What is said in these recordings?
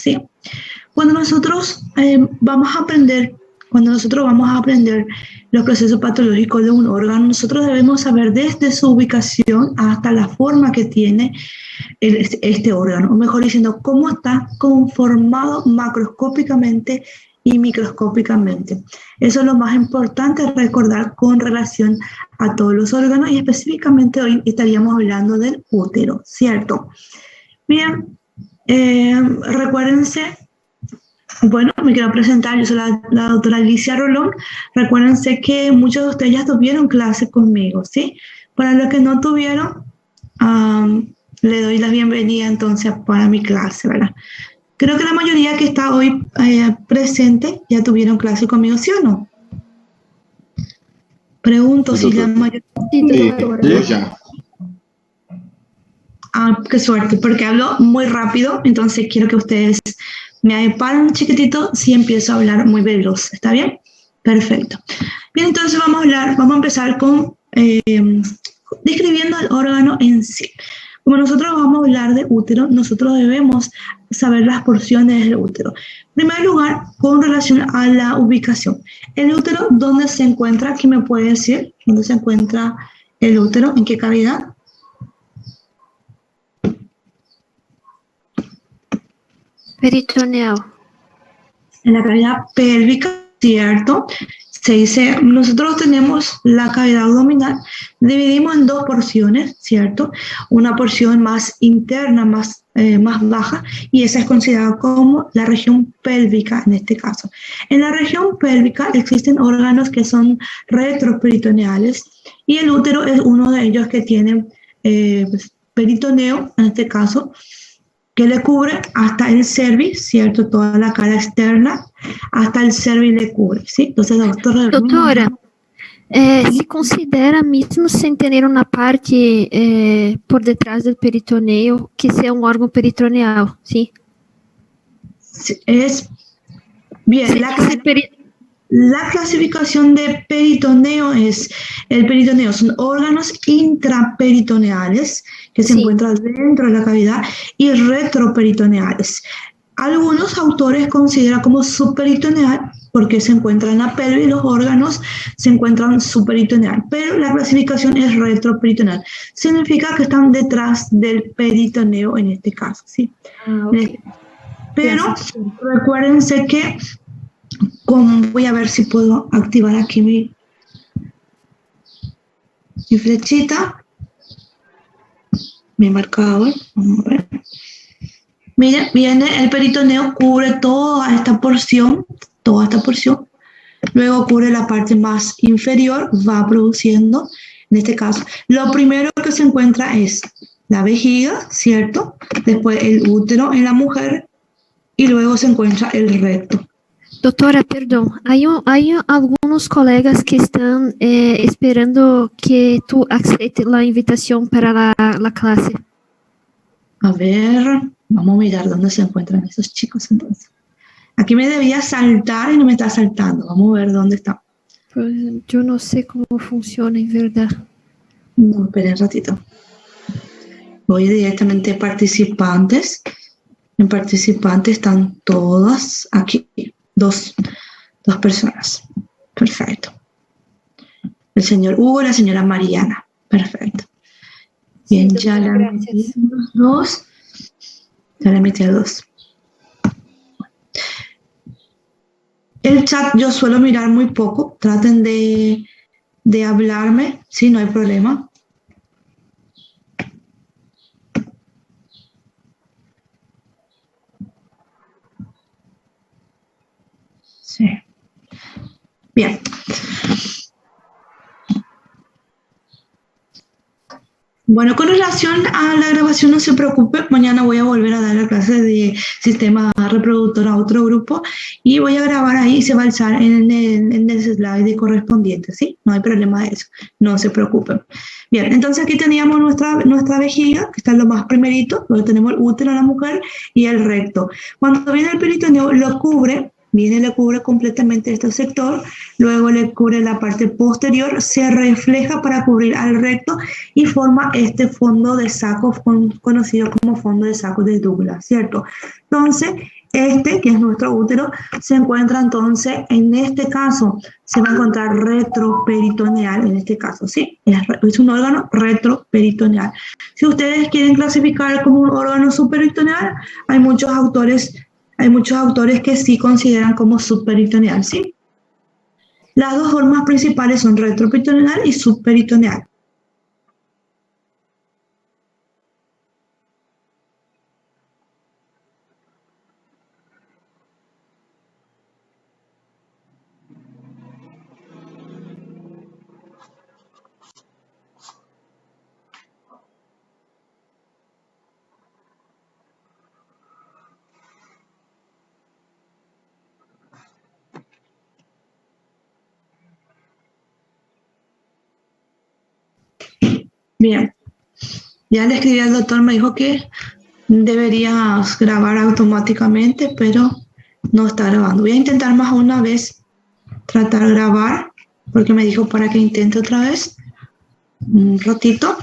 ¿sí? Cuando nosotros vamos a aprender los procesos patológicos de un órgano, nosotros debemos saber desde su ubicación hasta la forma que tiene este órgano, o mejor diciendo, cómo está conformado macroscópicamente y microscópicamente. Eso es lo más importante recordar con relación a todos los órganos, y específicamente hoy estaríamos hablando del útero, ¿cierto? Bien, recuérdense. Bueno, me quiero presentar, yo soy la doctora Alicia Rolón. Recuérdense que muchos de ustedes ya tuvieron clase conmigo, ¿sí? Para los que no tuvieron, le doy la bienvenida entonces para mi clase, ¿verdad? Creo que la mayoría que está hoy presente ya tuvieron clase conmigo, ¿sí o no? Pregunto si la mayoría... Sí, ya. Qué suerte, porque hablo muy rápido, entonces quiero que ustedes me paren un chiquitito si empiezo a hablar muy veloz, ¿está bien? Perfecto. Bien, entonces vamos a empezar con describiendo el órgano en sí. Como nosotros vamos a hablar de útero, nosotros debemos saber las porciones del útero. En primer lugar, con relación a la ubicación. El útero, ¿dónde se encuentra? ¿Quién me puede decir? ¿Dónde se encuentra el útero? ¿En qué cavidad? Peritoneal. En la cavidad pélvica, ¿cierto? Se dice, nosotros tenemos la cavidad abdominal, dividimos en dos porciones, ¿cierto? Una porción más interna, más baja, y esa es considerada como la región pélvica en este caso. En la región pélvica existen órganos que son retroperitoneales, y el útero es uno de ellos que tiene peritoneo, en este caso, que le cubre hasta el cervix, ¿cierto? Toda la cara externa, hasta el cervix le cubre, ¿sí? Entonces, Doutora, se considera mesmo sem ter uma parte por detrás do peritoneo que sea um órgão peritoneal, ¿sí? Es bien, la clasificación de peritoneo es, el peritoneo son órganos intraperitoneales que se encuentran dentro de la cavidad y retroperitoneales. Algunos autores consideran como subperitoneal porque se encuentra en la pelvis y los órganos se encuentran subperitoneal, pero la clasificación es retroperitoneal. Significa que están detrás del peritoneo en este caso, ¿sí? Okay. Pero recuérdense que voy a ver si puedo activar aquí mi flechita, mi marcador. Vamos a ver. Miren, viene el peritoneo, cubre toda esta porción, luego cubre la parte más inferior, va produciendo, en este caso, lo primero que se encuentra es la vejiga, ¿cierto? Después el útero en la mujer y luego se encuentra el recto. Doutora, perdão, hay algunos colegas que están esperando que tú aceptes la invitación para la clase. A ver, vamos a mirar dónde se encuentran esos chicos entonces. Aquí me debía saltar y no me está saltando. Vamos a ver dónde está. Pues yo no sé cómo funciona en verdad. No, esperen un ratito. Voy directamente a participantes. En participantes están todas aquí. Dos personas. Perfecto. El señor Hugo y la señora Mariana. Perfecto. Bien, sí, ya la metí a los dos. Ya la metí a dos. El chat yo suelo mirar muy poco. Traten de hablarme. Sí, no hay problema. Sí. Bien. Bueno, con relación a la grabación, no se preocupe, mañana voy a volver a dar la clase de sistema reproductor a otro grupo y voy a grabar ahí y se va a alzar en el slide correspondiente, ¿sí? No hay problema de eso, no se preocupen. Bien, entonces aquí teníamos nuestra vejiga, que está en lo más primerito, donde tenemos el útero en la mujer y el recto. Cuando viene el peritoneo, lo cubre. Le cubre completamente este sector, luego le cubre la parte posterior, se refleja para cubrir al recto y forma este fondo de saco conocido como fondo de saco de Douglas, ¿cierto? Entonces, Este, que es nuestro útero, se encuentra entonces, en este caso, se va a encontrar retroperitoneal, en este caso, ¿sí? Es un órgano retroperitoneal. Si ustedes quieren clasificar como un órgano subperitoneal, hay muchos autores que sí consideran como subperitoneal, ¿sí? Las dos formas principales son retroperitoneal y subperitoneal. Bien, ya le escribí al doctor, me dijo que deberías grabar automáticamente, pero no está grabando. Voy a intentar más una vez tratar de grabar, porque me dijo para que intente otra vez. Un ratito.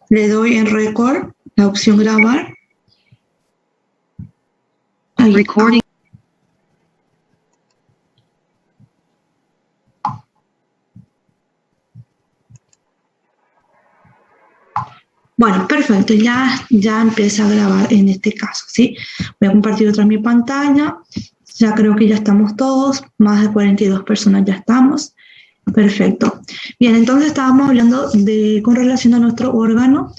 Le doy en record, la opción grabar. Ahí. Recording. Bueno, perfecto, ya empieza a grabar en este caso, ¿sí? Voy a compartir otra mi pantalla, ya creo que ya estamos todos, más de 42 personas ya estamos, perfecto. Bien, entonces estábamos hablando con relación a nuestro órgano,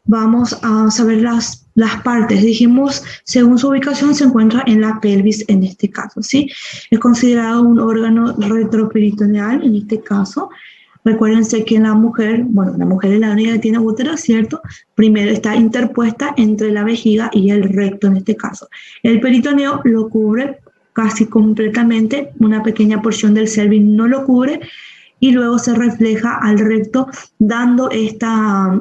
vamos a saber las partes, dijimos, según su ubicación se encuentra en la pelvis en este caso, ¿sí? Es considerado un órgano retroperitoneal en este caso. Recuérdense que la mujer es la única que tiene útero, ¿cierto? Primero está interpuesta entre la vejiga y el recto en este caso. El peritoneo lo cubre casi completamente, una pequeña porción del cervix no lo cubre y luego se refleja al recto dando esta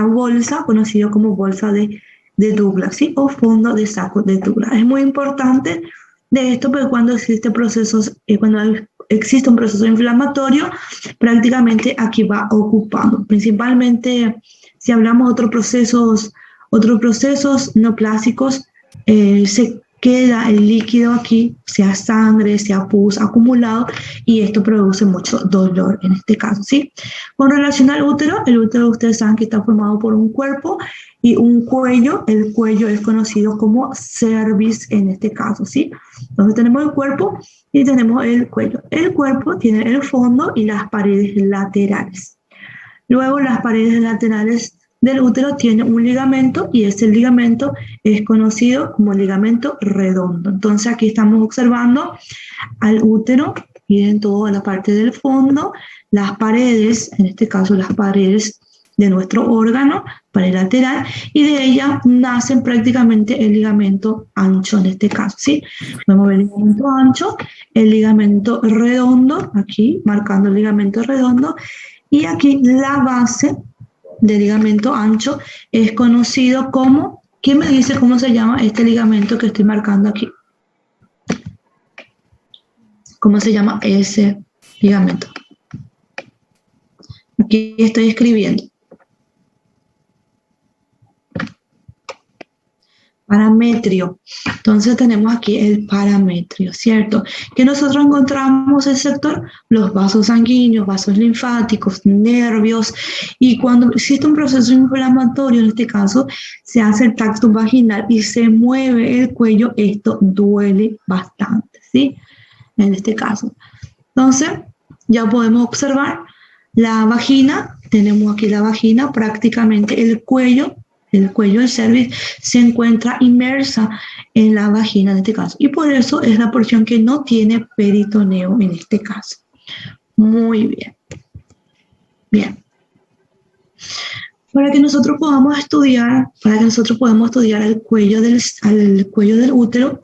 bolsa, conocida como bolsa de Douglas, ¿sí? O fondo de saco de Douglas. Es muy importante de esto porque cuando existe un proceso inflamatorio, prácticamente aquí va ocupando. Principalmente, si hablamos de otros procesos no plásicos, se queda el líquido aquí, sea sangre, sea pus acumulado, y esto produce mucho dolor en este caso, ¿sí? Con relación al útero, el útero ustedes saben que está formado por un cuerpo y un cuello. El cuello es conocido como cervix en este caso, ¿sí? Entonces tenemos el cuerpo y tenemos el cuello. El cuerpo tiene el fondo y las paredes laterales. Luego las paredes laterales del útero tienen un ligamento y ese ligamento es conocido como ligamento redondo. Entonces aquí estamos observando al útero, miren toda la parte del fondo, las paredes, en este caso las paredes de nuestro órgano, pared lateral, y de ella nacen prácticamente el ligamento ancho en este caso, ¿sí? Podemos ver el ligamento ancho, el ligamento redondo, aquí marcando el ligamento redondo, y aquí la base del ligamento ancho es conocido como, ¿quién me dice cómo se llama este ligamento que estoy marcando aquí? ¿Cómo se llama ese ligamento? Aquí estoy escribiendo. Parametrio. Entonces tenemos aquí el parametrio, ¿cierto? Que nosotros encontramos el sector, los vasos sanguíneos, vasos linfáticos, nervios, y cuando existe un proceso inflamatorio, en este caso, se hace el tracto vaginal y se mueve el cuello, esto duele bastante, ¿sí? En este caso. Entonces, ya podemos observar la vagina, tenemos aquí la vagina, prácticamente el cuello del cervix se encuentra inmersa en la vagina en este caso. Y por eso es la porción que no tiene peritoneo en este caso. Muy bien. Bien. Para que nosotros podamos estudiar el cuello del útero,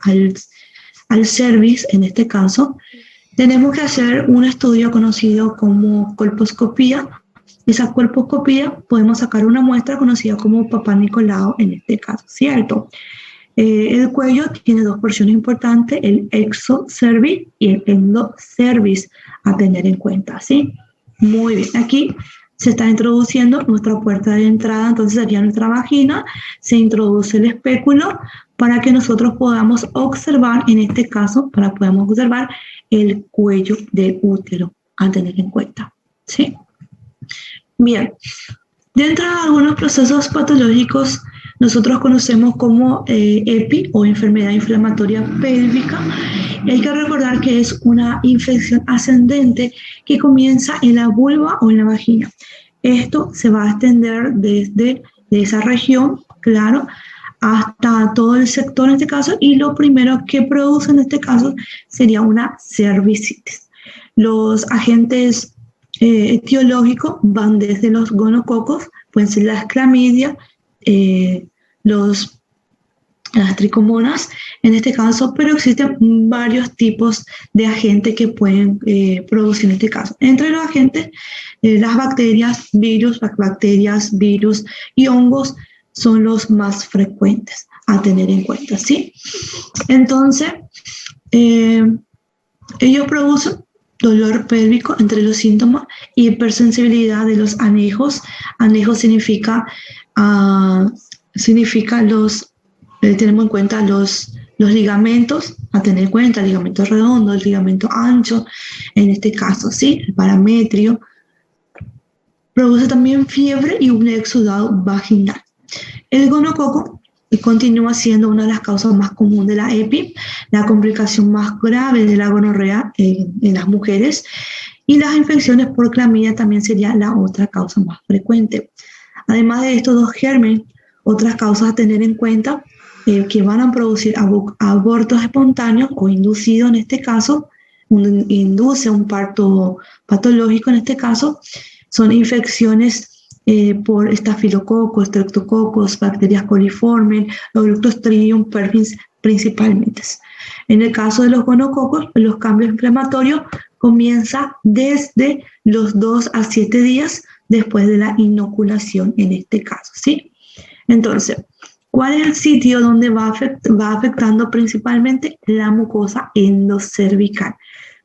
al cervix en este caso, tenemos que hacer un estudio conocido como colposcopía. Esa colposcopía podemos sacar una muestra conocida como Papá Nicolau en este caso, ¿cierto? El cuello tiene dos porciones importantes, el exocervix y el endocervix a tener en cuenta, ¿sí? Muy bien, aquí se está introduciendo nuestra puerta de entrada, entonces sería nuestra vagina, se introduce el espéculo para que nosotros podamos observar, en este caso, podamos observar el cuello del útero, a tener en cuenta, ¿sí? Bien, dentro de algunos procesos patológicos, nosotros conocemos como EPI o enfermedad inflamatoria pélvica. Y hay que recordar que es una infección ascendente que comienza en la vulva o en la vagina. Esto se va a extender desde esa región, claro, hasta todo el sector en este caso, y lo primero que produce en este caso sería una cervicitis. Los agentes etiológicos van desde los gonococos, pueden ser las clamidias, las tricomonas en este caso, pero existen varios tipos de agentes que pueden producir en este caso. Entre los agentes, las bacterias, virus y hongos son los más frecuentes a tener en cuenta, ¿sí? Entonces, ellos producen dolor pélvico entre los síntomas, hipersensibilidad de los anejos. Anejo significa tenemos en cuenta los ligamentos, a tener en cuenta el ligamento redondo, el ligamento ancho, en este caso, ¿sí? El parametrio. Produce también fiebre y un exudado vaginal. El gonococo continúa siendo una de las causas más comunes de la EPI, la complicación más grave de la gonorrea en las mujeres, y las infecciones por clamidia también sería la otra causa más frecuente. Además de estos dos gérmenes, otras causas a tener en cuenta que van a producir abortos espontáneos o inducidos en este caso, induce un parto patológico en este caso, son infecciones por estafilococos, streptococos, bacterias coliformes, Clostridium perfins principalmente. En el caso de los gonococos, los cambios inflamatorios comienzan desde los 2 a 7 días después de la inoculación en este caso, ¿sí? Entonces, ¿cuál es el sitio donde va afectando principalmente la mucosa endocervical?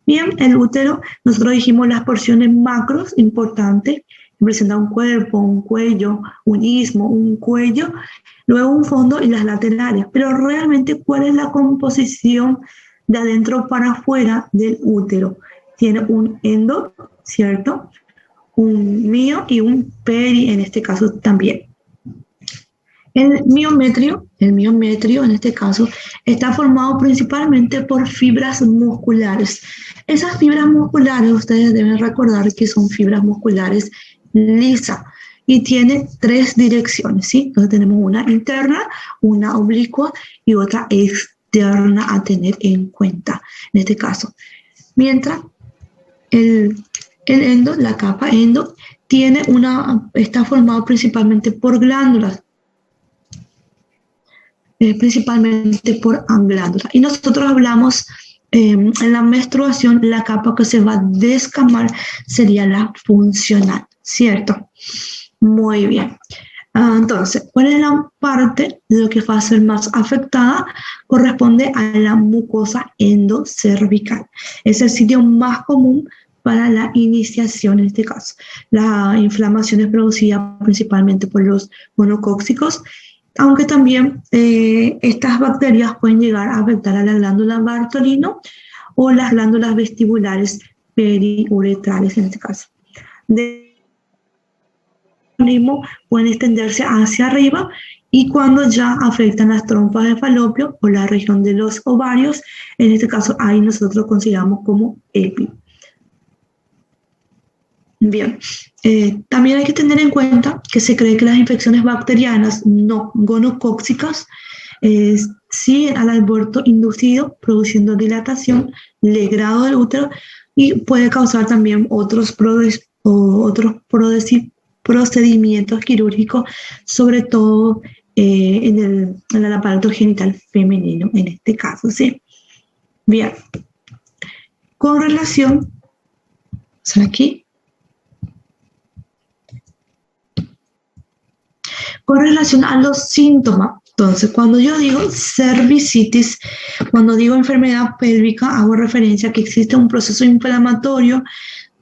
Bien, el útero, nosotros dijimos las porciones macros importantes, presenta un cuerpo, un cuello, un istmo, un cuello, luego un fondo y las laterales. Pero realmente, ¿cuál es la composición de adentro para afuera del útero? Tiene un endo, ¿cierto? Un mio y un peri en este caso también. El miometrio en este caso está formado principalmente por fibras musculares. Esas fibras musculares ustedes deben recordar que son fibras musculares lisas y tiene 3 direcciones, ¿sí? Entonces tenemos una interna, una oblicua y otra externa a tener en cuenta en este caso. Mientras el endo, la capa endo, está formado principalmente por glándulas, principalmente por glándulas. Y nosotros hablamos en la menstruación, la capa que se va a descamar sería la funcional, ¿cierto? Muy bien. Entonces, ¿cuál es la parte de lo que va a ser más afectada? Corresponde a la mucosa endocervical. Es el sitio más común para la iniciación en este caso. La inflamación es producida principalmente por los gonocócicos, aunque también estas bacterias pueden llegar a afectar a la glándula Bartolino o las glándulas vestibulares periuretrales en este caso. Pueden extenderse hacia arriba y cuando ya afectan las trompas de falopio o la región de los ovarios, en este caso ahí nosotros consideramos como EPI. Bien, también hay que tener en cuenta que se cree que las infecciones bacterianas no gonocóxicas siguen al aborto inducido, produciendo dilatación, legrado del útero y puede causar también otros procedimientos quirúrgicos, sobre todo en el aparato genital femenino, en este caso, ¿sí? Bien, con relación, aquí. Con relación a los síntomas, entonces, cuando yo digo cervicitis, cuando digo enfermedad pélvica, hago referencia a que existe un proceso inflamatorio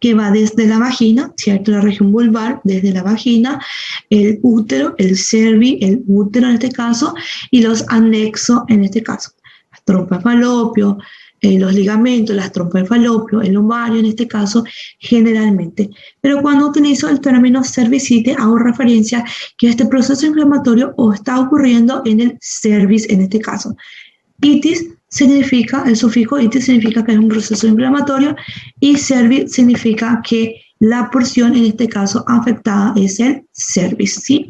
que va desde la vagina, ¿cierto? La región vulvar, desde la vagina, el útero, el cervix, el útero en este caso, y los anexos en este caso. Las trompas de falopio, los ligamentos, las trompas de falopio, el ovario en este caso, generalmente. Pero cuando utilizo el término cervicitis, hago referencia que este proceso inflamatorio o está ocurriendo en el cervix en este caso. Itis significa, el sufijo itis significa que es un proceso inflamatorio y cervix significa que la porción en este caso afectada es el cervix, ¿sí?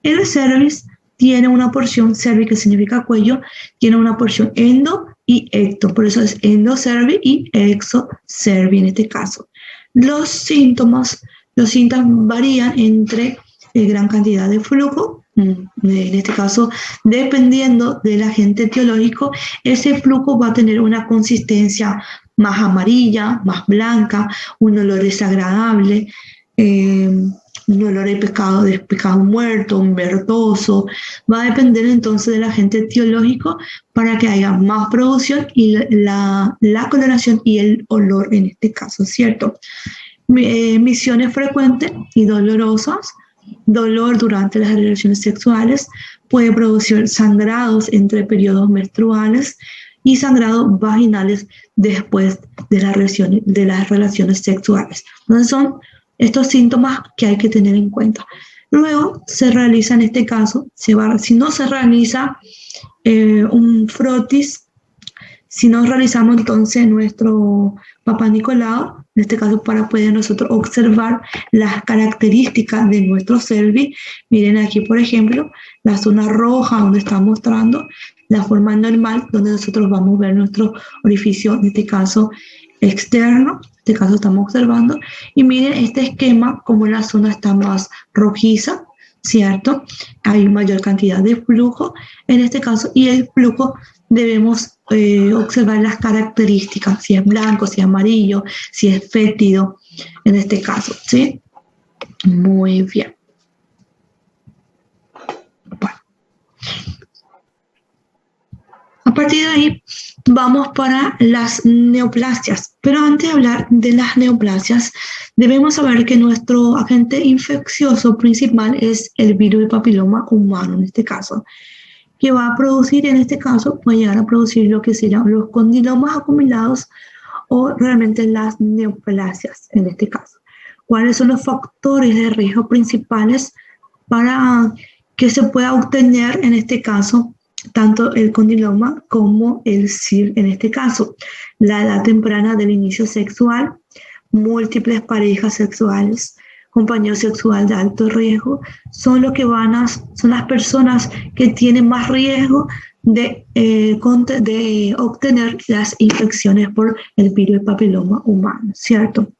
El cervix tiene una porción, cervix que significa cuello, tiene una porción endo y ecto, por eso es endocervix y exocervix en este caso. Los síntomas varían entre gran cantidad de flujo, en este caso, dependiendo del agente etiológico, ese flujo va a tener una consistencia más amarilla, más blanca, un olor desagradable, un olor de pescado muerto, un verdoso. Va a depender entonces del agente etiológico para que haya más producción y la coloración y el olor en este caso, ¿cierto? Misiones frecuentes y dolorosas. Dolor durante las relaciones sexuales puede producir sangrados entre periodos menstruales y sangrados vaginales después de las relaciones sexuales. Entonces son estos síntomas que hay que tener en cuenta. Luego se realiza en este caso, si no se realiza un frotis, si no realizamos entonces nuestro Papá Nicolau, en este caso para poder nosotros observar las características de nuestro cervix. Miren aquí, por ejemplo, la zona roja donde está mostrando la forma normal, donde nosotros vamos a ver nuestro orificio, en este caso externo, en este caso estamos observando, y miren este esquema, como la zona está más rojiza, ¿cierto? Hay mayor cantidad de flujo en este caso, y el flujo debemos observar las características, si es blanco, si es amarillo, si es fétido, en este caso, ¿sí? Muy bien. Bueno. A partir de ahí vamos para las neoplasias, pero antes de hablar de las neoplasias, debemos saber que nuestro agente infeccioso principal es el virus del papiloma humano, en este caso, que va a producir, en este caso, puede llegar a producir lo que serían los condilomas acumulados o realmente las neoplasias, en este caso. ¿Cuáles son los factores de riesgo principales para que se pueda obtener, en este caso, tanto el condiloma como el CIR en este caso? La edad temprana del inicio sexual, múltiples parejas sexuales, compañero sexual de alto riesgo, son las personas que tienen más riesgo de obtener las infecciones por el virus del papiloma humano, ¿cierto?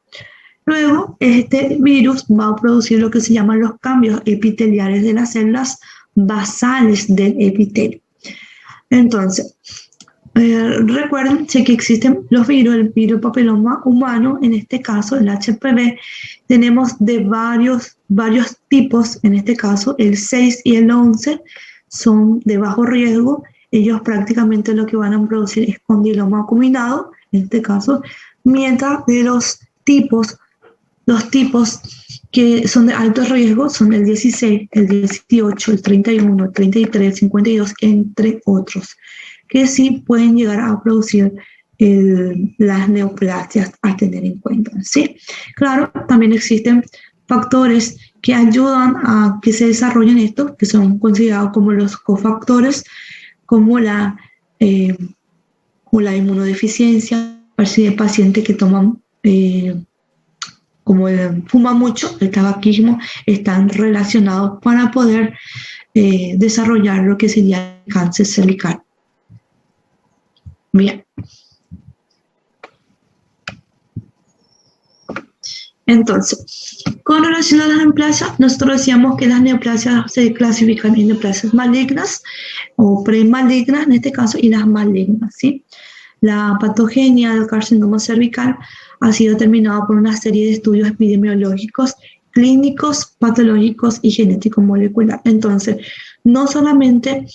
Luego, este virus va a producir lo que se llaman los cambios epiteliales de las células basales del epitelio. Entonces, recuerden que existen los virus, el virus papiloma humano, en este caso el HPV, tenemos de varios tipos, en este caso el 6 y el 11 son de bajo riesgo, ellos prácticamente lo que van a producir es condiloma acuminado, en este caso, mientras de los tipos que son de alto riesgo son el 16, el 18, el 31, el 33, el 52, entre otros, que sí pueden llegar a producir las neoplasias a tener en cuenta, ¿sí? Claro, también existen factores que ayudan a que se desarrollen estos, que son considerados como los cofactores, como la inmunodeficiencia, pacientes que toman, como fuman mucho, el tabaquismo, están relacionados para poder desarrollar lo que sería el cáncer cervical. Bien. Entonces, con relación a las neoplasias, nosotros decíamos que las neoplasias se clasifican en neoplasias malignas o premalignas, en este caso, y las malignas, ¿sí? La patogenia del carcinoma cervical ha sido determinada por una serie de estudios epidemiológicos, clínicos, patológicos y genético-molecular. Entonces, no solamente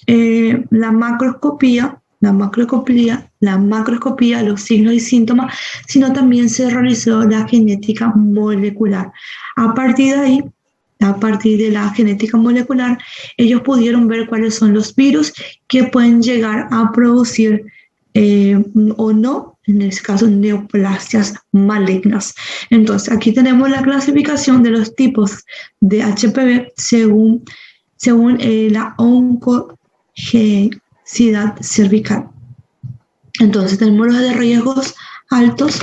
la macroscopía la macroscopía, los signos y síntomas, sino también se realizó la genética molecular. A partir de ahí, a partir de la genética molecular, ellos pudieron ver cuáles son los virus que pueden llegar a producir o no, en este caso, neoplasias malignas. Entonces, aquí tenemos la clasificación de los tipos de HPV según la oncogenicidad cervical. Entonces, tenemos los de riesgos altos,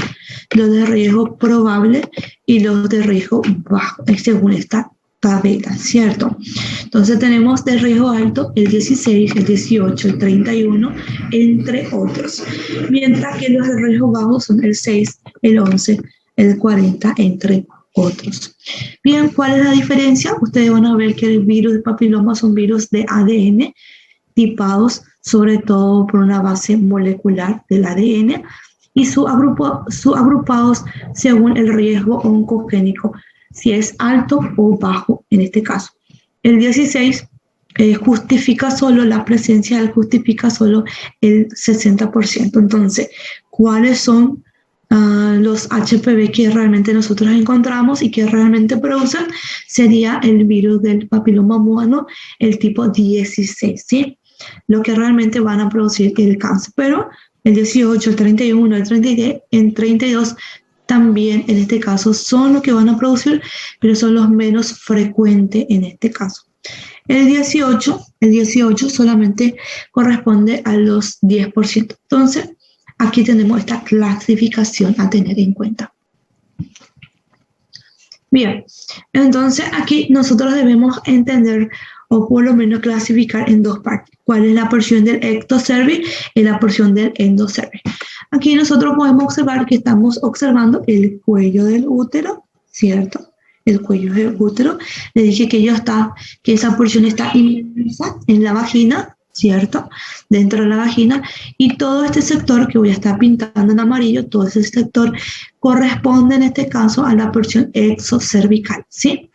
los de riesgo probable y los de riesgo bajo, según esta tabela, ¿cierto? Entonces tenemos de riesgo alto el 16, el 18, el 31, entre otros. Mientras que los de riesgo bajo son el 6, el 11, el 40, entre otros. Bien, ¿cuál es la diferencia? Ustedes van a ver que el virus de papiloma son virus de ADN tipados sobre todo por una base molecular del ADN y subagrupados según el riesgo oncogénico, si es alto o bajo en este caso. El 16 justifica solo la presencia, justifica solo el 60%. Entonces, ¿cuáles son los HPV que realmente nosotros encontramos y que realmente producen? Sería el virus del papiloma humano, el tipo 16, ¿sí? Lo que realmente van a producir el cáncer. Pero el 18, el 31, el 32 también en este caso son los que van a producir, pero son los menos frecuentes en este caso. El 18 solamente corresponde a los 10%. Entonces, aquí tenemos esta clasificación a tener en cuenta. Bien, entonces aquí nosotros debemos entender o por lo menos clasificar en dos partes. ¿Cuál es la porción del ectocervix y la porción del endocervix? Aquí nosotros podemos observar que estamos observando el cuello del útero, ¿cierto? El cuello del útero. Le dije que esa porción está inmersa en la vagina, ¿cierto? Dentro de la vagina. Y todo este sector que voy a estar pintando en amarillo, todo ese sector corresponde en este caso a la porción exocervical, ¿sí?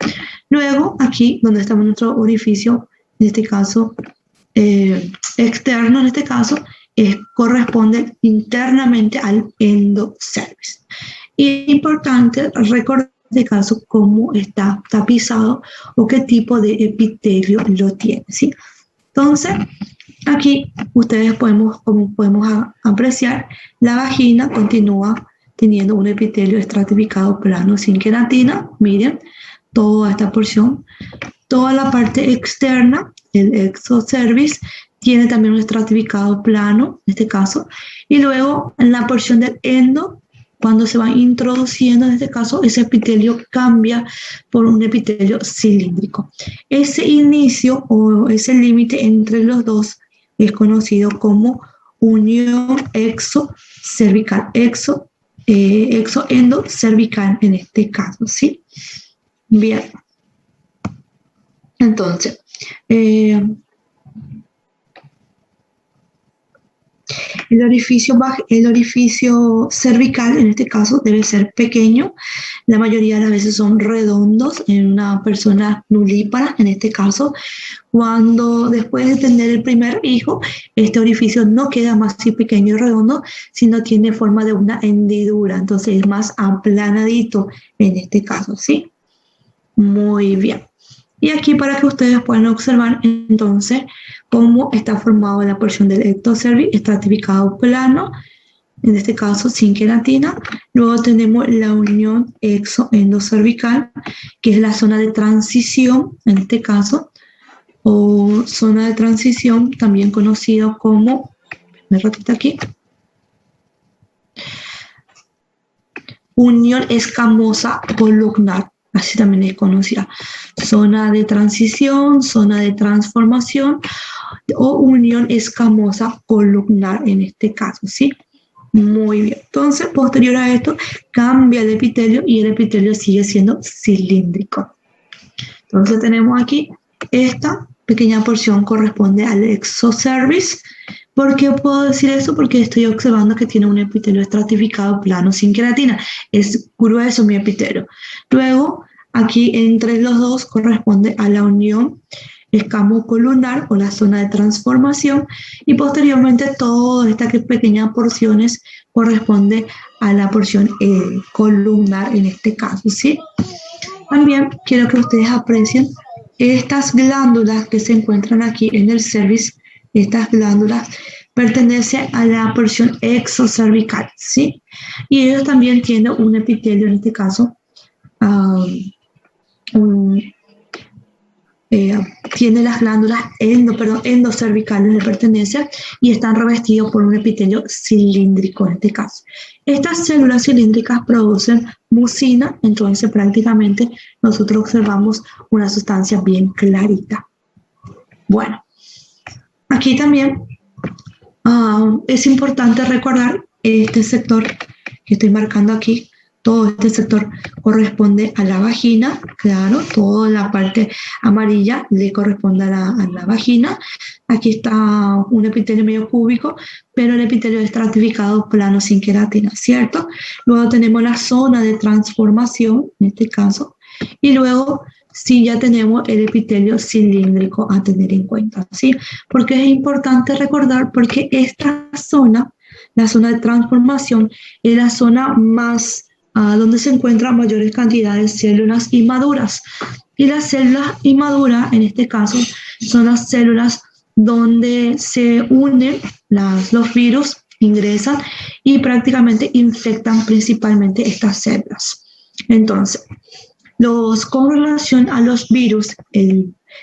Luego, aquí donde estamos en nuestro orificio, en este caso externo, en este caso, corresponde internamente al endocervix. Y es importante recordar en este caso cómo está tapizado o qué tipo de epitelio lo tiene, ¿sí? Entonces, aquí ustedes como podemos apreciar, la vagina continúa teniendo un epitelio estratificado plano sin queratina. Miren, toda esta porción, toda la parte externa, el exocervix, tiene también un estratificado plano, en este caso, y luego en la porción del endo, cuando se va introduciendo, en este caso, ese epitelio cambia por un epitelio cilíndrico. Ese inicio o ese límite entre los dos es conocido como unión exocervical, exoendocervical en este caso, ¿sí? Bien. Entonces, el orificio cervical, en este caso, debe ser pequeño. La mayoría de las veces son redondos en una persona nulípara, en este caso. Cuando después de tener el primer hijo, este orificio no queda más así pequeño y redondo, sino tiene forma de una hendidura. Entonces es más aplanadito en este caso, ¿sí? Muy bien. Y aquí para que ustedes puedan observar entonces cómo está formado la porción del ectocervix estratificado plano, en este caso sin queratina. Luego tenemos la unión exoendocervical, que es la zona de transición, en este caso, o zona de transición también conocido como, me repito aquí, unión escamosa columnar. Así también es conocida. Zona de transición, zona de transformación o unión escamosa columnar en este caso, ¿sí? Muy bien. Entonces, posterior a esto, cambia el epitelio y el epitelio sigue siendo cilíndrico. Entonces, tenemos aquí esta pequeña porción corresponde al exocervix. ¿Por qué puedo decir eso? Porque estoy observando que tiene un epitelio estratificado plano sin queratina. Es grueso mi epitelio. Luego, aquí entre los dos corresponde a la unión escamo columnar o la zona de transformación, y posteriormente todas estas pequeñas porciones corresponde a la porción columnar en este caso, ¿sí? También quiero que ustedes aprecien estas glándulas que se encuentran aquí en el cervix. Estas glándulas pertenecen a la porción exocervical, ¿sí? Y ellos también tienen un epitelio, en este caso, tiene las glándulas endocervicales, le pertenecen, y están revestidos por un epitelio cilíndrico en este caso. Estas células cilíndricas producen mucina, entonces prácticamente nosotros observamos una sustancia bien clarita. Bueno, aquí también es importante recordar este sector que estoy marcando aquí. Todo este sector corresponde a la vagina, claro, toda la parte amarilla le corresponde a la vagina. Aquí está un epitelio medio cúbico, pero el epitelio es estratificado plano sin queratina, ¿cierto? Luego tenemos la zona de transformación, en este caso, y luego sí ya tenemos el epitelio cilíndrico a tener en cuenta, ¿sí? Porque es importante recordar, porque esta zona, la zona de transformación, es la zona más donde se encuentran mayores cantidades de células inmaduras. Y las células inmaduras, en este caso, son las células donde se unen los virus, ingresan y prácticamente infectan principalmente estas células. Entonces, con relación a los virus,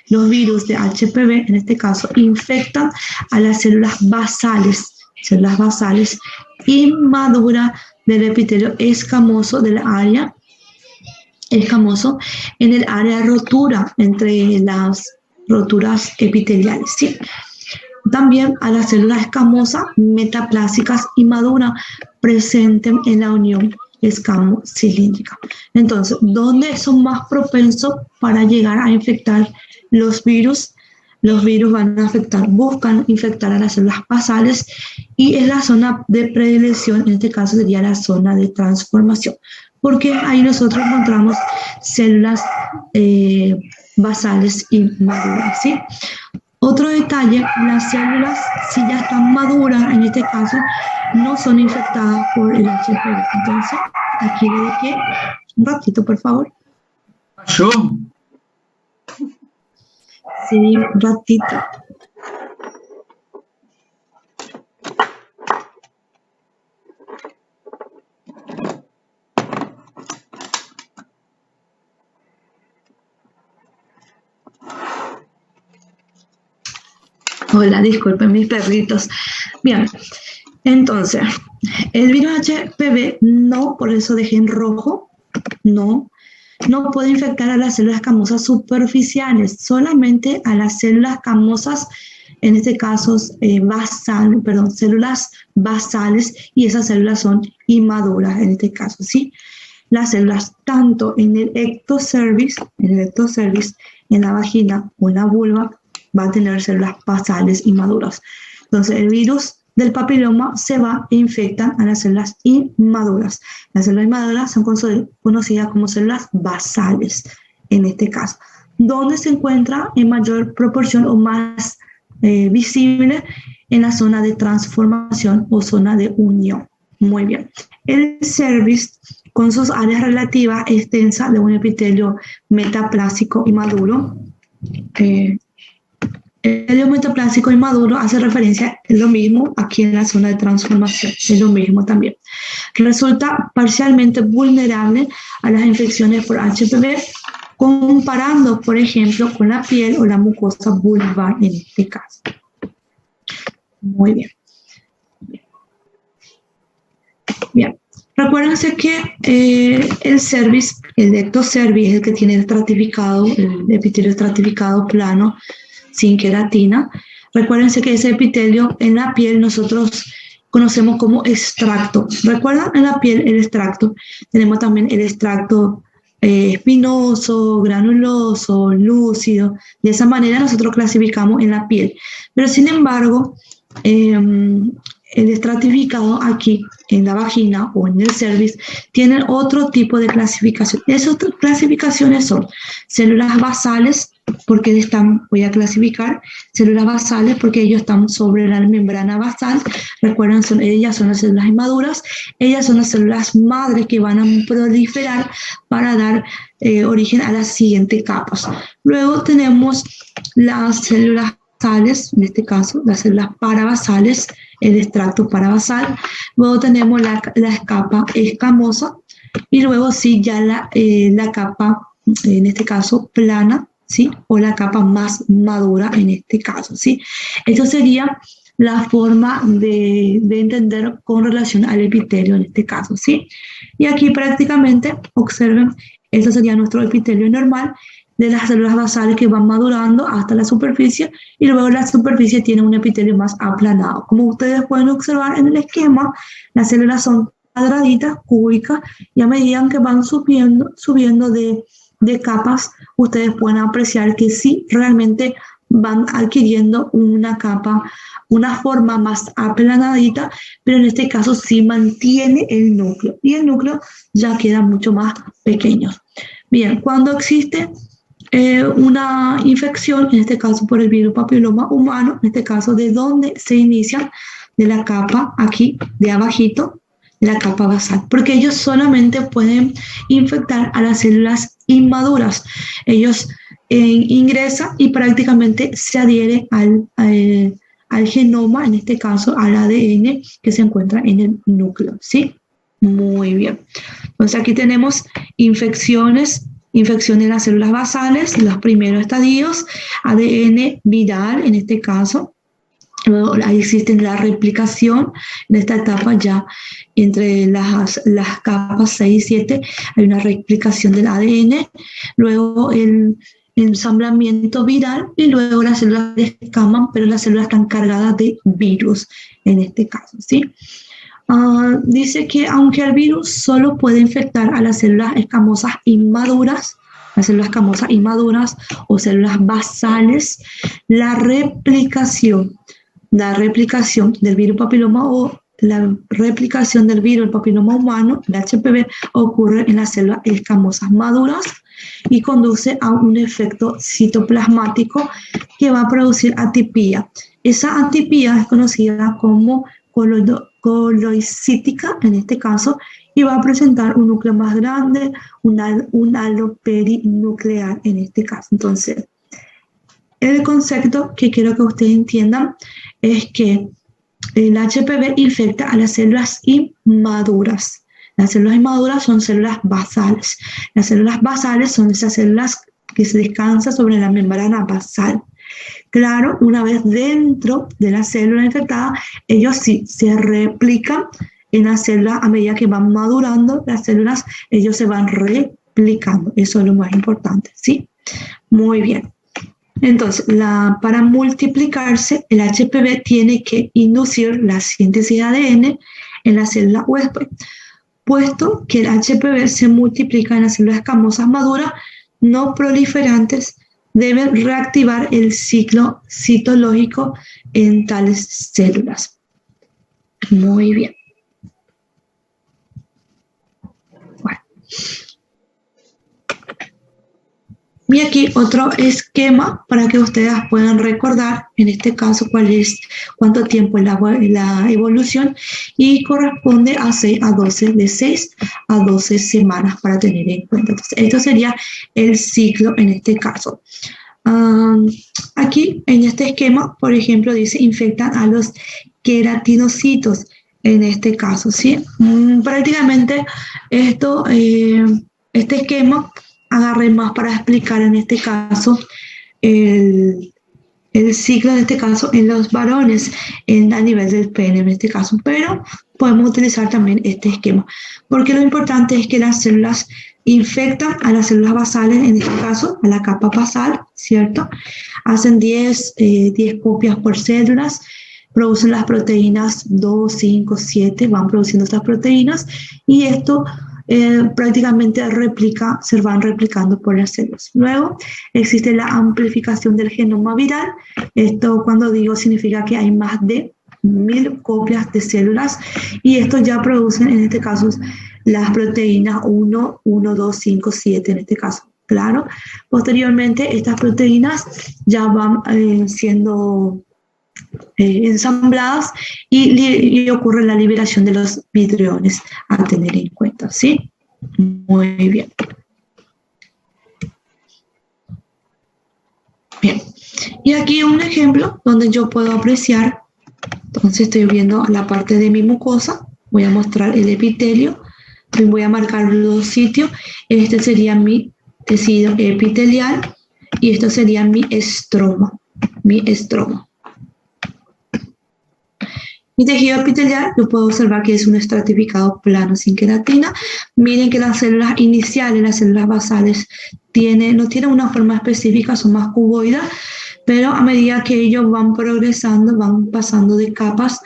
los virus de HPV, en este caso, infectan a las células basales inmaduras del epitelio escamoso del área escamoso en el área de rotura, entre las roturas epiteliales, ¿sí? También a las células escamosas metaplásicas inmaduras presentes en la unión escamo-cilíndrica. Entonces, ¿dónde son más propensos para llegar a infectar los virus? Los virus buscan infectar a las células basales, y es la zona de predilección, en este caso sería la zona de transformación, porque ahí nosotros encontramos células basales inmaduras, ¿sí? Otro detalle, las células, si ya están maduras, en este caso, no son infectadas por el HPV. Entonces, aquí le dejé un ratito, por favor. ¿Yo? Sí, un ratito. Hola, disculpen mis perritos. Bien, entonces, el virus HPV no, por eso dejé en rojo, no puede infectar a las células escamosas superficiales, solamente a las células escamosas, en este caso células basales, y esas células son inmaduras en este caso, ¿sí? Las células tanto en el ectocervix, en la vagina o en la vulva, va a tener células basales inmaduras. Entonces, el virus del papiloma se va e infectan a las células inmaduras. Las células inmaduras son conocidas como células basales, en este caso, donde se encuentra en mayor proporción o más visible en la zona de transformación o zona de unión. Muy bien. El cervix, con sus áreas relativas extensas de un epitelio metaplásico inmaduro, el epitelio metaplásico inmaduro hace referencia, es lo mismo aquí en la zona de transformación, es lo mismo también. Resulta parcialmente vulnerable a las infecciones por HPV, comparando, por ejemplo, con la piel o la mucosa vulvar en este caso. Muy bien. Bien. Recuérdense que el cervix, el ectocervix, es el que tiene estratificado, el epitelio estratificado plano, sin queratina. Recuérdense que ese epitelio en la piel nosotros conocemos como extracto. ¿Recuerdan? En la piel el extracto. Tenemos también el extracto espinoso, granuloso, lúcido. De esa manera nosotros clasificamos en la piel. Pero sin embargo, el estratificado aquí en la vagina o en el cervix tienen otro tipo de clasificación. Esas clasificaciones son células basales porque voy a clasificar células basales porque ellos están sobre la membrana basal. Recuerden, ellas son las células inmaduras, ellas son las células madres que van a proliferar para dar origen a las siguientes capas. Luego tenemos las células basales, en este caso, las células parabasales, el extracto parabasal. Luego tenemos la capa escamosa y luego sí ya la capa, en este caso, plana, ¿sí? O la capa más madura en este caso, ¿sí? Esto sería la forma de entender con relación al epitelio en este caso, ¿sí? Y aquí prácticamente, observen, este sería nuestro epitelio normal de las células basales que van madurando hasta la superficie y luego la superficie tiene un epitelio más aplanado. Como ustedes pueden observar en el esquema, las células son cuadraditas, cúbicas, y a medida que van subiendo de capas, ustedes pueden apreciar que sí, realmente van adquiriendo una capa, una forma más aplanadita, pero en este caso sí mantiene el núcleo, y el núcleo ya queda mucho más pequeño. Bien, cuando existe una infección, en este caso por el virus papiloma humano, en este caso de donde se inicia, de la capa aquí, de abajito, la capa basal, porque ellos solamente pueden infectar a las células inmaduras. Ellos ingresan y prácticamente se adhieren al genoma, en este caso al ADN que se encuentra en el núcleo, ¿sí? Muy bien. Entonces aquí tenemos infecciones en las células basales, los primeros estadios, ADN viral en este caso. Luego ahí existe la replicación, en esta etapa ya entre las capas 6 y 7 hay una replicación del ADN, luego el ensamblamiento viral y luego las células descaman, pero las células están cargadas de virus en este caso, ¿sí? Dice que aunque el virus solo puede infectar a las células escamosas inmaduras, o células basales, la replicación del virus papiloma o la replicación del virus papiloma humano, el HPV, ocurre en las células escamosas maduras y conduce a un efecto citoplasmático que va a producir atipía. Esa atipía es conocida como coloicítica en este caso, y va a presentar un núcleo más grande, un halo perinuclear en este caso. Entonces, el concepto que quiero que ustedes entiendan es que el HPV infecta a las células inmaduras. Las células inmaduras son células basales. Las células basales son esas células que se descansan sobre la membrana basal. Claro, una vez dentro de la célula infectada, ellos sí se replican en la célula a medida que van madurando las células, ellos se van replicando. Eso es lo más importante, ¿sí? Muy bien. Entonces, para multiplicarse, el HPV tiene que inducir la síntesis de ADN en la célula huésped. Puesto que el HPV se multiplica en las células escamosas maduras no proliferantes, deben reactivar el ciclo citológico en tales células. Muy bien. Bueno. Y aquí otro esquema para que ustedes puedan recordar, en este caso, cuánto tiempo es la evolución, y corresponde a 6 a 12, de 6 a 12 semanas para tener en cuenta. Entonces, esto sería el ciclo en este caso. Aquí, en este esquema, por ejemplo, dice infectan a los queratinocitos, en este caso, ¿sí? Prácticamente este esquema agarré más para explicar en este caso el ciclo, en este caso en los varones, a nivel del pene en este caso, pero podemos utilizar también este esquema, porque lo importante es que las células infectan a las células basales, en este caso a la capa basal, ¿cierto? Hacen 10 copias por células, producen las proteínas 2, 5, 7, van produciendo estas proteínas, y esto prácticamente se van replicando por las células. Luego existe la amplificación del genoma viral. Esto, cuando digo, significa que hay más de 1000 copias de células, y esto ya producen, en este caso, las proteínas 1, 2, 5, 7 en este caso. claro. Posteriormente, estas proteínas ya van siendo ensambladas y ocurre la liberación de los vitriones a tener en cuenta, ¿sí? Muy bien. Bien. Y aquí un ejemplo donde yo puedo apreciar, entonces estoy viendo la parte de mi mucosa, voy a mostrar el epitelio, voy a marcar los sitios, este sería mi tejido epitelial y esto sería mi estroma, Mi tejido epitelial, yo puedo observar que es un estratificado plano sin queratina. Miren que las células iniciales, las células basales, no tienen una forma específica, son más cuboides, pero a medida que ellos van progresando, van pasando de capas,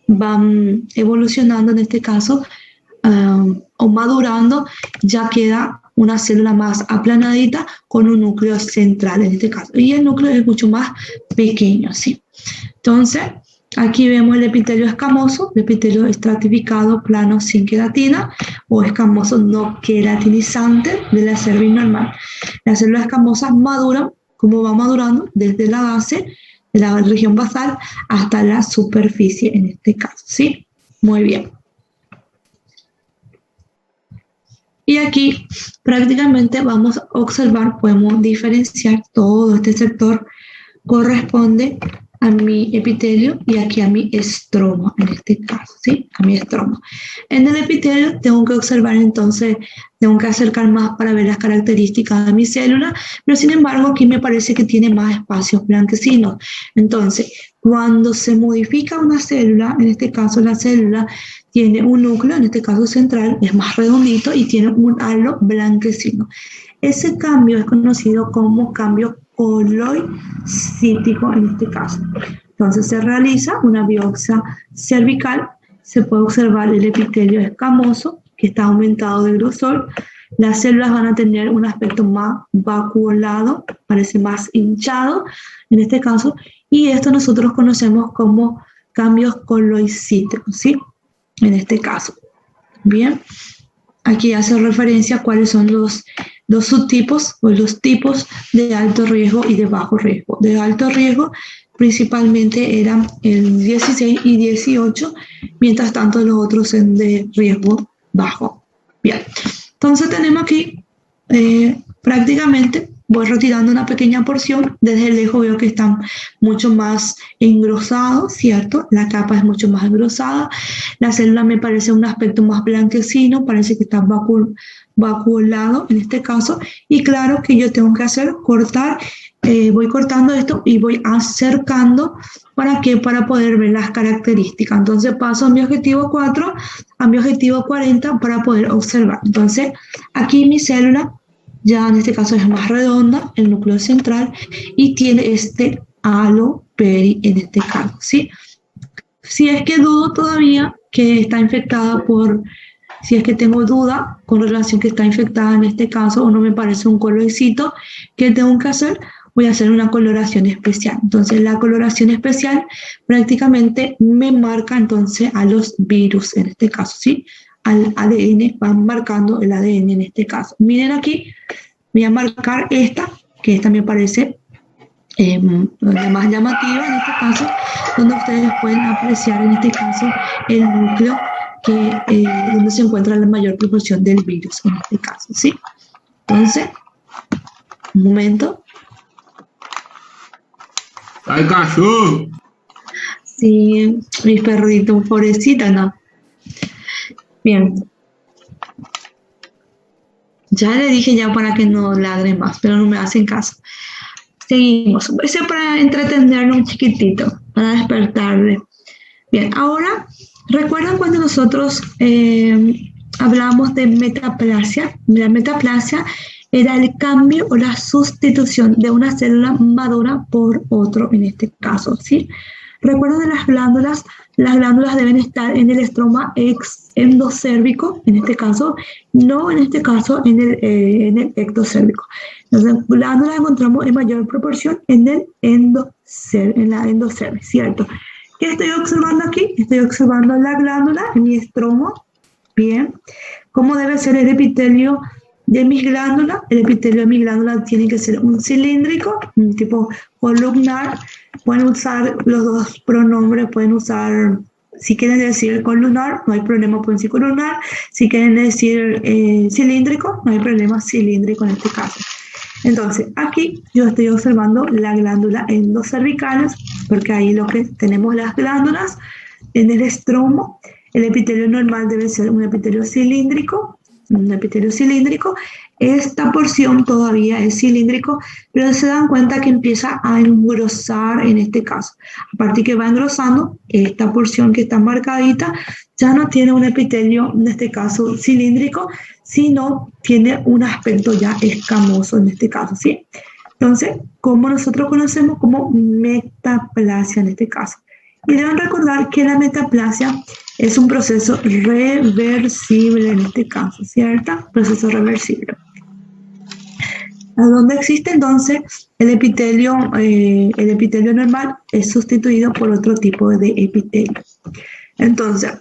van evolucionando en este caso, o madurando, ya queda una célula más aplanadita con un núcleo central en este caso. Y el núcleo es mucho más pequeño, ¿sí? Entonces, aquí vemos el epitelio escamoso, el epitelio estratificado plano sin queratina o escamoso no queratinizante de la cerviz normal. Las células escamosas maduran, como va madurando, desde la base de la región basal hasta la superficie en este caso, ¿sí? Muy bien. Y aquí prácticamente vamos a observar, podemos diferenciar todo este sector corresponde a mi epitelio y aquí a mi estroma, en este caso, ¿sí? A mi estroma. En el epitelio tengo que observar entonces, tengo que acercar más para ver las características de mi célula, pero sin embargo aquí me parece que tiene más espacios blanquecinos. Entonces, cuando se modifica una célula, en este caso la célula tiene un núcleo, en este caso central, es más redondito y tiene un halo blanquecino. Ese cambio es conocido como cambio coloicítico en este caso. Entonces se realiza una biopsia cervical, se puede observar el epitelio escamoso que está aumentado de grosor, las células van a tener un aspecto más vacuolado, parece más hinchado en este caso, y esto nosotros conocemos como cambios coloicíticos, ¿sí? En este caso. Bien, aquí hace referencia a cuáles son los subtipos o los tipos de alto riesgo y de bajo riesgo. De alto riesgo principalmente eran el 16 y 18, mientras tanto los otros son de riesgo bajo. Bien, entonces tenemos aquí prácticamente, voy retirando una pequeña porción, desde lejos veo que están mucho más engrosados, ¿cierto? La capa es mucho más engrosada, la célula me parece un aspecto más blanquecino, parece que está vacuolado en este caso, y claro que yo tengo que cortar, voy cortando esto y voy acercando, ¿para qué? Para poder ver las características. Entonces paso a mi objetivo 4, a mi objetivo 40 para poder observar. Entonces aquí mi célula, ya en este caso es más redonda, el núcleo central, y tiene este halo peri en este caso, ¿sí? Si es que dudo todavía que está infectada si es que tengo duda con relación que está infectada en este caso o no me parece un coloicito, ¿qué tengo que hacer? Voy a hacer una coloración especial. Entonces la coloración especial prácticamente me marca entonces a los virus en este caso, ¿sí? Al ADN, van marcando el ADN en este caso. Miren aquí, voy a marcar esta, que esta me parece la más llamativa en este caso, donde ustedes pueden apreciar en este caso el núcleo donde se encuentra la mayor proporción del virus en este caso, ¿sí? Entonces, un momento. ¡Ay, cachorro! Sí, mis perritos, pobrecita, ¿no? Bien. Ya le dije ya para que no ladre más, pero no me hacen caso. Seguimos. Ese para entretenerlo un chiquitito, para despertarle. Bien, ahora, ¿recuerdan cuando nosotros hablamos de metaplasia? La metaplasia era el cambio o la sustitución de una célula madura por otro en este caso, ¿sí? Recuerden de las glándulas deben estar en el estroma endocérvico, en este caso, no en este caso en el ectocérvico. Entonces, glándulas encontramos en mayor proporción en la endocerviz, ¿cierto? ¿Qué estoy observando aquí? Estoy observando la glándula en mi estroma, bien. ¿Cómo debe ser el epitelio de mis glándulas. El epitelio de mi glándula tiene que ser un cilíndrico, un tipo columnar. Pueden usar los dos pronombres, pueden usar, si quieren decir columnar, no hay problema, pueden decir columnar. Si quieren decir cilíndrico, no hay problema, cilíndrico en este caso. Entonces, aquí yo estoy observando la glándula endocervicales, porque ahí lo que tenemos las glándulas en el estromo. El epitelio normal debe ser un epitelio cilíndrico, Esta porción todavía es cilíndrico, pero se dan cuenta que empieza a engrosar en este caso. A partir que va engrosando, esta porción que está marcadita ya no tiene un epitelio, en este caso cilíndrico, sino tiene un aspecto ya escamoso en este caso, ¿sí? Entonces, como nosotros conocemos como metaplasia en este caso. Y deben recordar que la metaplasia es un proceso reversible en este caso, ¿cierto? Proceso reversible. Donde existe entonces el epitelio normal es sustituido por otro tipo de epitelio. Entonces,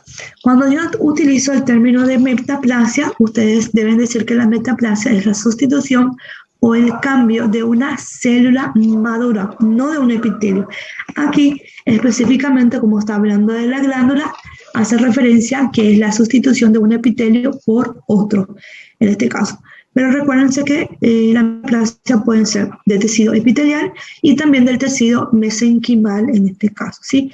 cuando yo utilizo el término de metaplasia, ustedes deben decir que la metaplasia es la sustitución o el cambio de una célula madura, no de un epitelio. Aquí, específicamente, como está hablando de la glándula, hace referencia a que es la sustitución de un epitelio por otro, en este caso. Pero recuérdense que la metaplasia puede ser de tejido epitelial y también del tejido mesenquimal en este caso, ¿sí?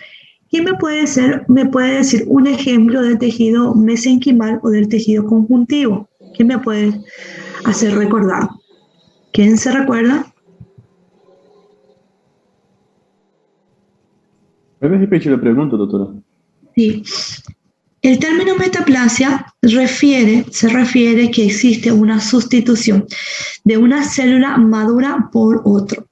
¿Quién me puede decir un ejemplo del tejido mesenquimal o del tejido conjuntivo? ¿Quién me puede hacer recordar? ¿Quién se recuerda? ¿Puedes repetir la pregunta, doctora? Sí. El término metaplasia se refiere que existe una sustitución de una célula madura por otro.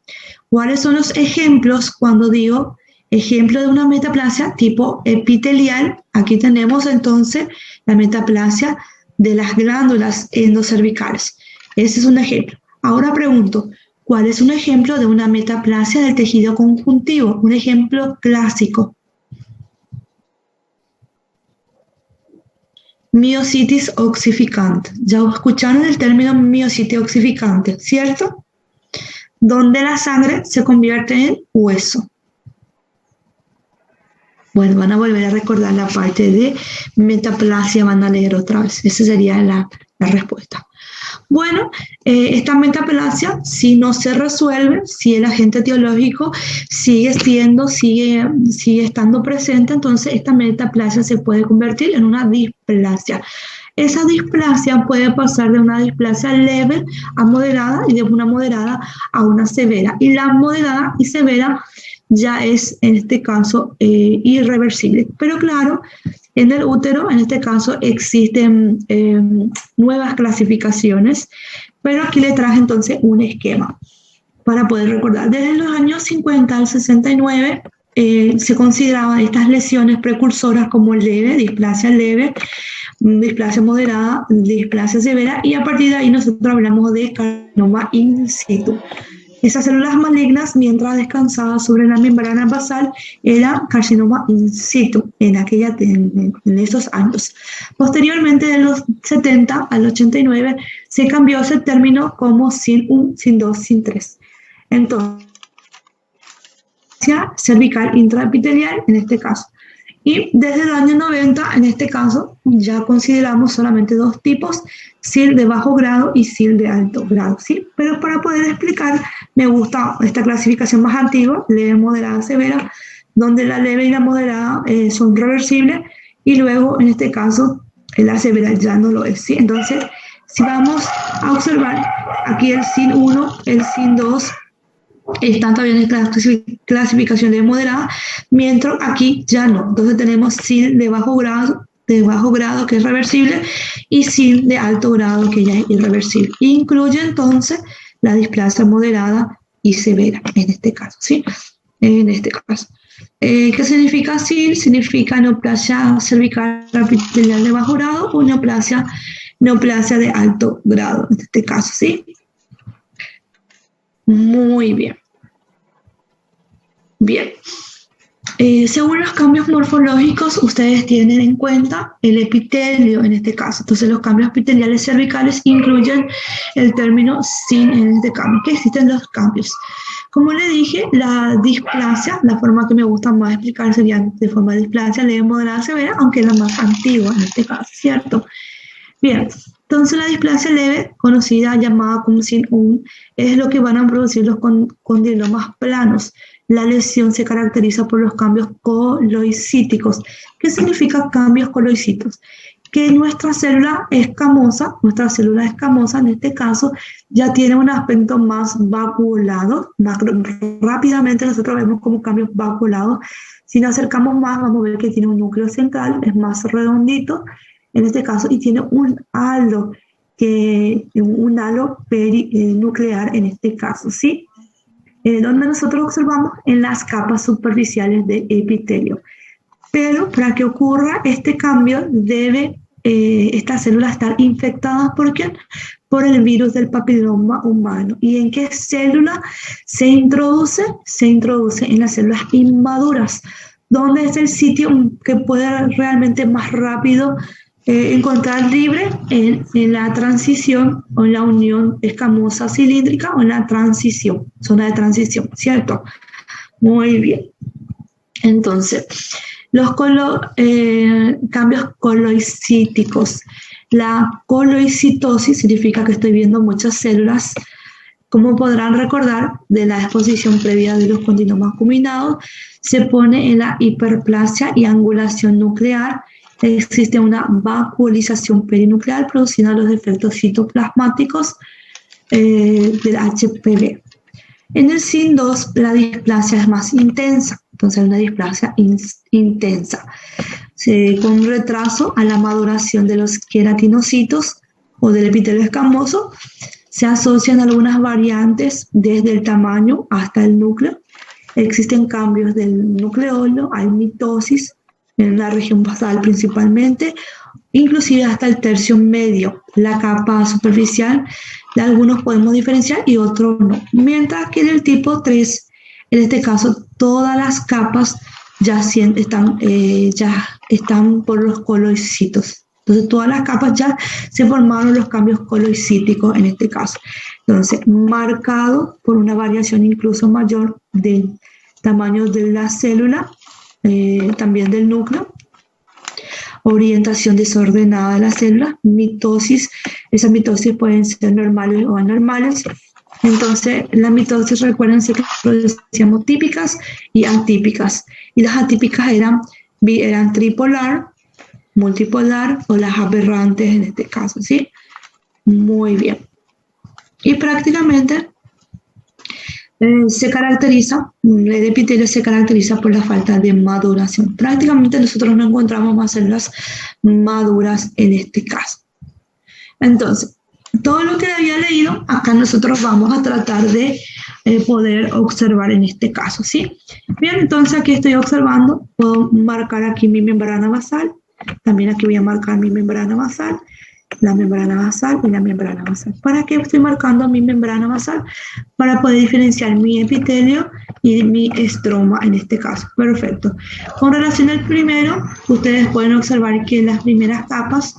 ¿Cuáles son los ejemplos cuando digo ejemplo de una metaplasia tipo epitelial? Aquí tenemos entonces la metaplasia de las glándulas endocervicales. Ese es un ejemplo. Ahora pregunto, ¿cuál es un ejemplo de una metaplasia del tejido conjuntivo? Un ejemplo clásico. Miositis ossificante. Ya escucharon el término miositis ossificante, ¿cierto? Donde la sangre se convierte en hueso. Bueno, van a volver a recordar la parte de metaplasia, van a leer otra vez. Esa sería la respuesta. Bueno, esta metaplasia, si no se resuelve, si el agente etiológico sigue estando presente, entonces esta metaplasia se puede convertir en una displasia. Esa displasia puede pasar de una displasia leve a moderada y de una moderada a una severa. Y la moderada y severa ya es, en este caso, irreversible. Pero claro, en el útero, en este caso, existen nuevas clasificaciones, pero aquí le traje entonces un esquema para poder recordar. Desde los años 50 al 69 se consideraban estas lesiones precursoras como leve, displasia moderada, displasia severa, y a partir de ahí nosotros hablamos de carcinoma in situ. Esas células malignas, mientras descansaban sobre la membrana basal, era carcinoma in situ en esos años. Posteriormente, de los 70 al 89, se cambió ese término como SIN 1, SIN 2, SIN 3. Entonces, cervical intraepitelial en este caso. Y desde el año 90, en este caso, ya consideramos solamente dos tipos, SIL de bajo grado y SIL de alto grado, ¿sí? Pero para poder explicar, me gusta esta clasificación más antigua, leve, moderada, severa, donde la leve y la moderada son reversibles, y luego, en este caso, la severa ya no lo es, ¿sí? Entonces, si vamos a observar, aquí el SIN 1, el SIN 2, están todavía en clasificación de moderada, mientras aquí ya no. Entonces tenemos SIL de bajo grado que es reversible y SIL de alto grado que ya es irreversible. Incluye entonces la displasia moderada y severa en este caso, ¿sí? En este caso. ¿Qué significa SIL? Significa neoplasia cervical epitelial de bajo grado o neoplasia de alto grado en este caso, ¿sí? Muy bien. Bien. Según los cambios morfológicos, ustedes tienen en cuenta el epitelio en este caso. Entonces, los cambios epiteliales cervicales incluyen el término sin en este cambio, que existen los cambios. Como le dije, la displasia, la forma que me gusta más explicar sería de forma de displasia leve, moderada, severa, aunque es la más antigua en este caso, ¿cierto? Bien, entonces la displasia leve, conocida, llamada como sin un, es lo que van a producir los condilomas planos. La lesión se caracteriza por los cambios coloicíticos. ¿Qué significa cambios coloicíticos? Que nuestra célula escamosa en este caso, ya tiene un aspecto más vacuolado. Más rápidamente nosotros vemos como cambios vacuolados. Si nos acercamos más, vamos a ver que tiene un núcleo central, es más redondito en este caso, y tiene un halo nuclear en este caso, ¿sí? Donde nosotros observamos en las capas superficiales de epitelio. Pero para que ocurra este cambio, debe estas células estar infectadas ¿por quién? Por el virus del papiloma humano. ¿Y en qué célula se introduce? Se introduce en las células inmaduras, donde es el sitio que puede realmente más rápido encontrar libre en la transición o en la unión escamosa cilíndrica o en la transición, zona de transición, ¿cierto? Muy bien. Entonces, los cambios coloicíticos. La coloicitosis significa que estoy viendo muchas células, como podrán recordar de la exposición previa de los condinomas acuminados, se pone en la hiperplasia y angulación nuclear. Existe una vacuolización perinuclear produciendo los efectos citoplasmáticos del HPV. En el SIN2 la displasia es más intensa, entonces una displasia intensa, con retraso a la maduración de los queratinocitos o del epitelio escamoso. Se asocian algunas variantes desde el tamaño hasta el núcleo. Existen cambios del nucleolo, hay mitosis en la región basal principalmente, inclusive hasta el tercio medio, la capa superficial, de algunos podemos diferenciar y otros no. Mientras que en el tipo 3, en este caso, todas las capas ya están por los coloicitos. Entonces, todas las capas ya se formaron los cambios coloicíticos en este caso. Entonces, marcado por una variación incluso mayor del tamaño de la célula, también del núcleo, orientación desordenada de la célula, mitosis. Esas mitosis pueden ser normales o anormales. Entonces, las mitosis, recuérdense que decíamos típicas y atípicas. Y las atípicas eran tripolar, multipolar o las aberrantes en este caso, ¿sí? Muy bien. Y prácticamente el epitelio se caracteriza por la falta de maduración. Prácticamente nosotros no encontramos más células maduras en este caso. Entonces, todo lo que había leído, acá nosotros vamos a tratar de poder observar en este caso, ¿sí? Bien, entonces aquí estoy observando, puedo marcar aquí mi membrana basal, también aquí voy a marcar mi membrana basal, la membrana basal y la membrana basal. ¿Para qué estoy marcando mi membrana basal? Para poder diferenciar mi epitelio y mi estroma en este caso. Perfecto. Con relación al primero, ustedes pueden observar que las primeras capas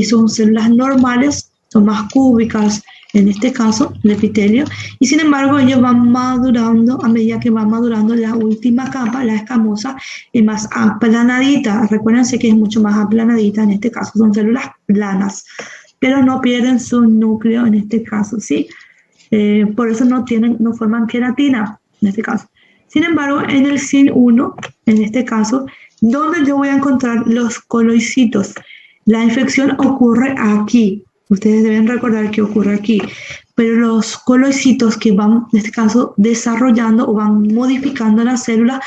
son células normales, son más cúbicas en este caso, el epitelio, y sin embargo ellos van madurando, a medida que van madurando la última capa, la escamosa, es más aplanadita. Recuérdense que es mucho más aplanadita en este caso, son células planas, pero no pierden su núcleo en este caso, ¿sí? Por eso no forman queratina en este caso. Sin embargo, en el SIN1, en este caso, ¿dónde yo voy a encontrar los coloicitos? La infección ocurre aquí. Ustedes deben recordar que ocurre aquí, pero los coloicitos que van, en este caso, desarrollando o van modificando la célula,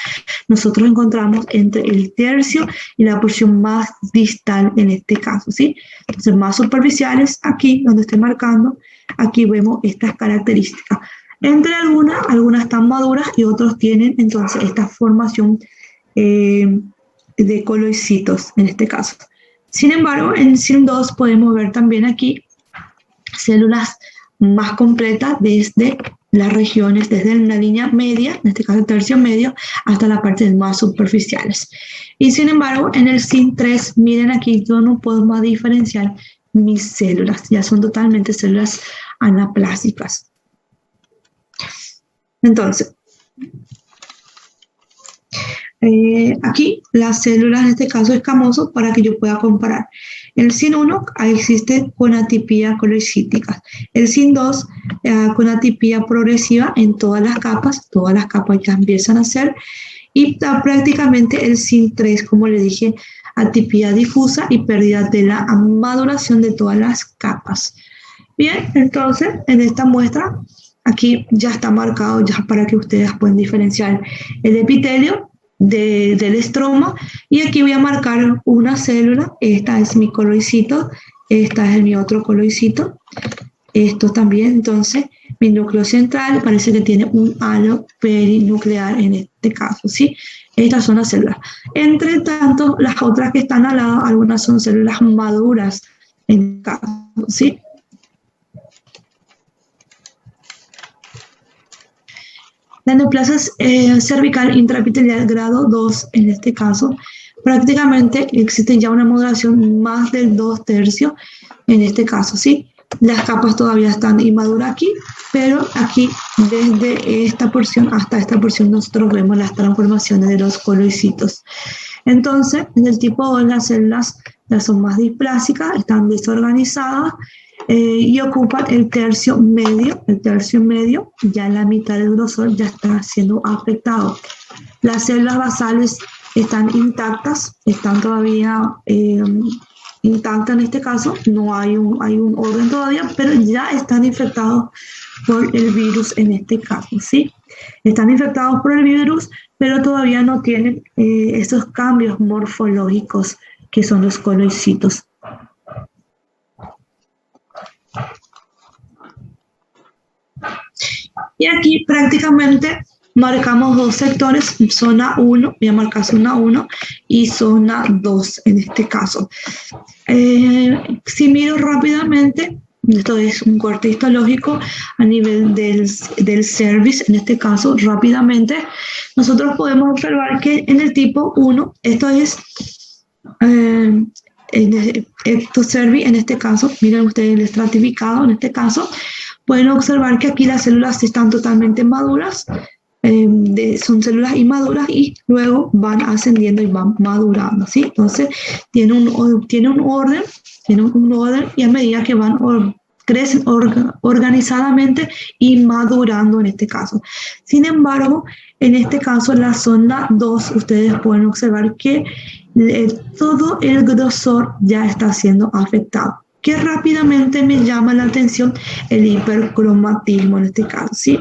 nosotros encontramos entre el tercio y la porción más distal en este caso, ¿sí? Entonces, más superficiales, aquí donde estoy marcando, aquí vemos estas características. Entre algunas están maduras y otros tienen, entonces, esta formación de coloicitos en este caso. Sin embargo, en SIN2 podemos ver también aquí células más completas desde las regiones desde la línea media, en este caso el tercio medio, hasta las partes más superficiales. Y sin embargo, en el SIN3, miren aquí, yo no puedo más diferenciar mis células, ya son totalmente células anaplásicas. Entonces, aquí las células, en este caso escamoso, para que yo pueda comparar. En el SIN1 existe conatipía coloicítica. El SIN2, conatipía progresiva en todas las capas ya empiezan a ser. Y prácticamente el SIN3, como le dije, atipía difusa y pérdida de la maduración de todas las capas. Bien, entonces en esta muestra, aquí ya está marcado ya para que ustedes puedan diferenciar el epitelio del estroma, y aquí voy a marcar una célula. Esta es mi coloicito, esta es mi otro coloicito, esto también. Entonces mi núcleo central parece que tiene un halo perinuclear en este caso, ¿sí? Estas son las células. Entre tanto, las otras que están al lado, algunas son células maduras en este caso, ¿sí? La neoplasia cervical intraepitelial grado 2, en este caso, prácticamente existe ya una maduración más del 2/3 en este caso, ¿sí? Las capas todavía están inmaduras aquí, pero aquí desde esta porción hasta esta porción nosotros vemos las transformaciones de los coloicitos. Entonces, en el tipo 2 las células ya son más displásicas, están desorganizadas, y ocupan el tercio medio, ya la mitad del grosor ya está siendo afectado. Las células basales están intactas, están todavía intactas en este caso, no hay un orden todavía, pero ya están infectados por el virus en este caso, ¿sí? Están infectados por el virus, pero todavía no tienen esos cambios morfológicos que son los coloicitos. Y aquí prácticamente marcamos dos sectores, zona 1, voy a marcar zona 1 y zona 2 en este caso. Si miro rápidamente, esto es un corte histológico a nivel del cervix, en este caso rápidamente, nosotros podemos observar que en el tipo 1, esto es ectocervix, en este caso, miren ustedes el estratificado, en este caso, pueden observar que aquí las células están totalmente maduras, son células inmaduras y luego van ascendiendo y van madurando, ¿sí? Entonces, tiene un orden y a medida que crecen organizadamente y madurando en este caso. Sin embargo, en este caso, la zona 2, ustedes pueden observar que todo el grosor ya está siendo afectado. Que rápidamente me llama la atención el hipercromatismo en este caso, ¿sí?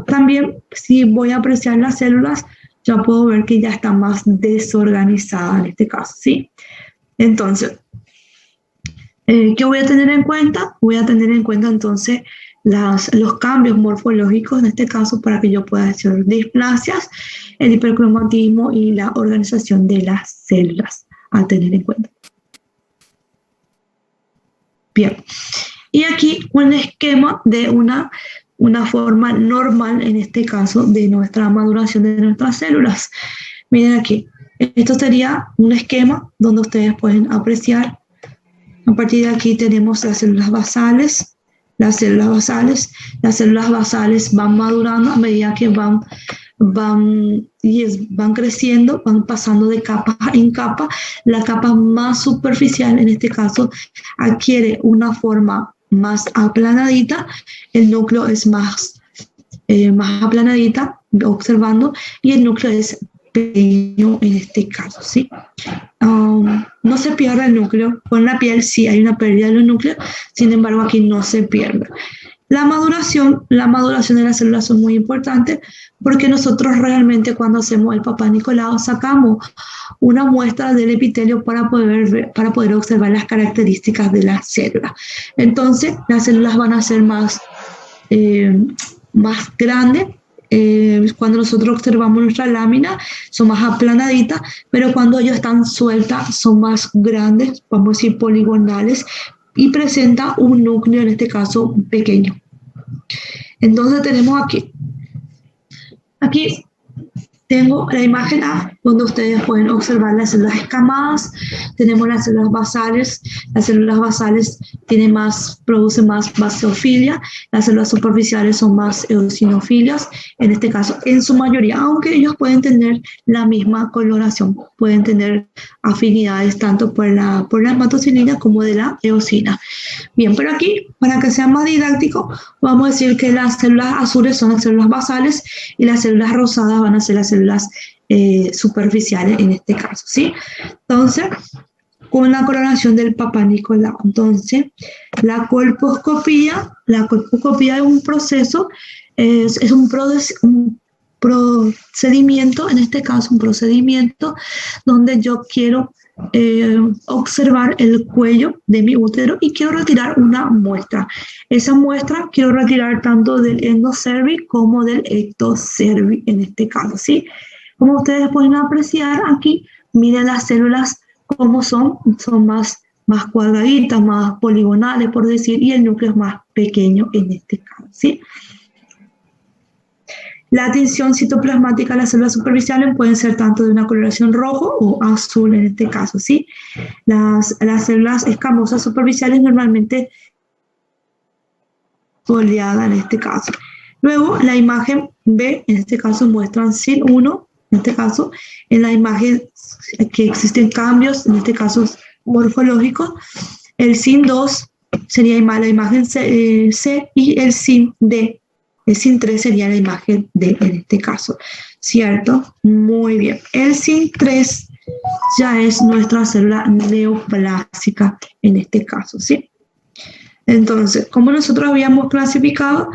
También, si voy a apreciar las células, ya puedo ver que ya está más desorganizada en este caso, ¿sí? Entonces, ¿qué voy a tener en cuenta? Voy a tener en cuenta entonces los cambios morfológicos, en este caso, para que yo pueda hacer displasias, el hipercromatismo y la organización de las células a tener en cuenta. Bien, y aquí un esquema de una forma normal, en este caso, de nuestra maduración de nuestras células. Miren aquí, esto sería un esquema donde ustedes pueden apreciar. A partir de aquí tenemos las células basales. Las células basales van madurando a medida que van creciendo, van pasando de capa en capa. La capa más superficial, en este caso, adquiere una forma más aplanadita, el núcleo es más aplanadita, observando, y el núcleo es pequeño en este caso, ¿sí? No se pierde el núcleo, con la piel sí hay una pérdida del núcleo, sin embargo aquí no se pierde. La maduración de las células son muy importantes porque nosotros realmente cuando hacemos el Papá Nicolau sacamos una muestra del epitelio para poder observar las características de las células. Entonces las células van a ser más grandes. Cuando nosotros observamos nuestra lámina son más aplanaditas, pero cuando ellas están sueltas son más grandes, vamos a decir poligonales, y presenta un núcleo, en este caso, pequeño. Entonces tenemos aquí tengo la imagen A, donde ustedes pueden observar las células escamadas. Tenemos las células basales. Las células basales producen más basofilia. Las células superficiales son más eosinofilias, en este caso, en su mayoría, aunque ellos pueden tener la misma coloración, pueden tener afinidades tanto por la hematocilina como de la eosina. Bien, pero aquí, para que sea más didáctico, vamos a decir que las células azules son las células basales y las células rosadas van a ser las células superficiales en este caso, ¿sí? Entonces, con la coloración del Papá Nicolau. Entonces, la colposcopía es un proceso, es un procedimiento, en este caso un procedimiento donde yo quiero observar el cuello de mi útero y quiero retirar una muestra. Esa muestra quiero retirar tanto del endocervix como del ectocervix en este caso, ¿sí? Como ustedes pueden apreciar aquí, miren las células como son más cuadraditas, más poligonales, por decir, y el núcleo es más pequeño en este caso, ¿sí? La tinción citoplasmática de las células superficiales pueden ser tanto de una coloración rojo o azul en este caso, ¿sí? Las células escamosas superficiales normalmente oleadas en este caso. Luego, la imagen B, en este caso, muestran SIN1, en este caso, en la imagen que existen cambios, en este caso morfológicos. El SIN2 sería la imagen C y el SIN-D. El SIN3 sería la imagen D en este caso, ¿cierto? Muy bien. El SIN3 ya es nuestra célula neoplásica en este caso, ¿sí? Entonces, como nosotros habíamos clasificado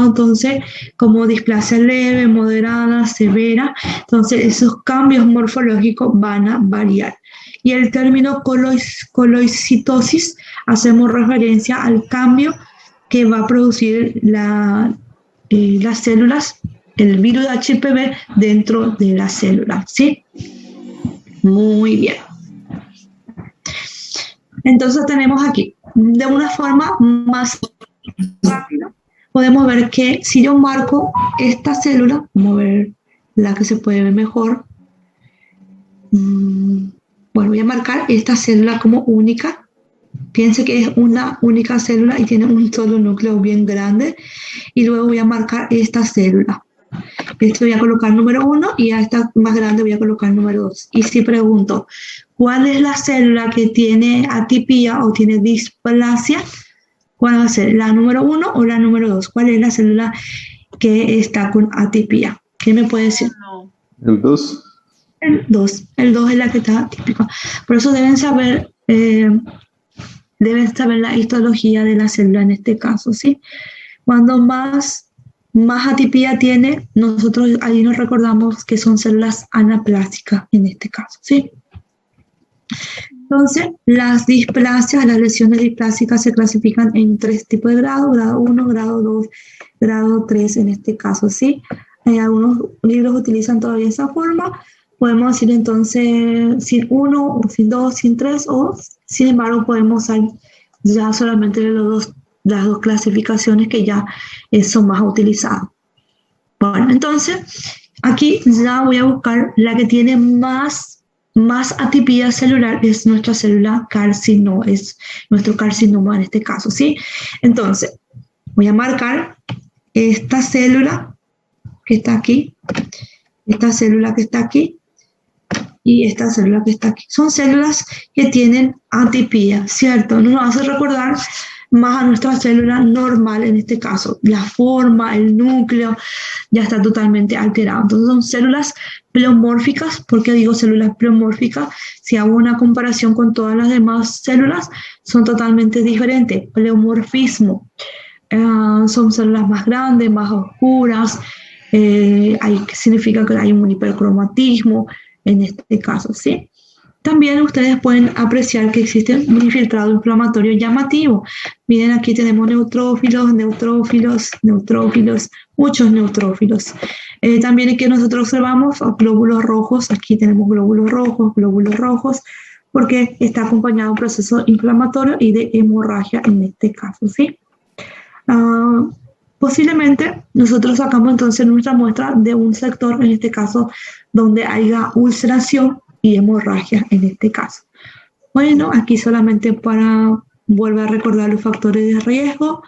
entonces como displasia leve, moderada, severa. Entonces, esos cambios morfológicos van a variar. Y el término coloicitosis, hacemos referencia al cambio que va a producir las células, el virus de HPV dentro de las células, ¿sí? Muy bien. Entonces tenemos aquí, de una forma más rápida, podemos ver que si yo marco esta célula, vamos a ver la que se puede ver mejor. Bueno, voy a marcar esta célula como única. Piense que es una única célula y tiene un solo núcleo bien grande. Y luego voy a marcar esta célula. Esto voy a colocar número 1 y a esta más grande voy a colocar número 2. Y si pregunto, ¿cuál es la célula que tiene atipía o tiene displasia? ¿Cuál va a ser? ¿La número 1 o la número 2? ¿Cuál es la célula que está con atipía? ¿Qué me puede decir? El 2. El 2. El 2 es la que está atípica. Por eso deben saber la histología de la célula en este caso, ¿sí? Cuando más atipía tiene, nosotros ahí nos recordamos que son células anaplásicas en este caso, ¿sí? Entonces, las displasias, las lesiones displásicas se clasifican en 3 tipos de grado: grado 1, grado 2, grado 3 en este caso, ¿sí? Algunos libros utilizan todavía esa forma. Podemos decir entonces SIN 1, o SIN 2, SIN 3, o sin embargo podemos usar ya solamente las dos clasificaciones que ya son más utilizadas. Bueno, entonces aquí ya voy a buscar la que tiene más atipía celular, es nuestra célula carcinoma, es nuestro carcinoma en este caso, ¿sí? Entonces, voy a marcar esta célula que está aquí, esta célula que está aquí, y esta célula que está aquí. Son células que tienen atipía, ¿cierto? Nos hace recordar más a nuestra célula normal en este caso. La forma, el núcleo ya está totalmente alterado. Entonces son células pleomórficas. ¿Por qué digo células pleomórficas? Si hago una comparación con todas las demás células, son totalmente diferentes. Pleomorfismo. Son células más grandes, más oscuras. Significa que hay un hipercromatismo en este caso, ¿sí? También ustedes pueden apreciar que existe un infiltrado inflamatorio llamativo. Miren, aquí tenemos neutrófilos, muchos neutrófilos. También aquí nosotros observamos glóbulos rojos. Aquí tenemos glóbulos rojos, porque está acompañado de un proceso inflamatorio y de hemorragia en este caso, ¿sí? posiblemente nosotros sacamos entonces nuestra muestra de un sector, en este caso, donde haya ulceración y hemorragia en este caso. Bueno, aquí solamente para volver a recordar los factores de riesgo.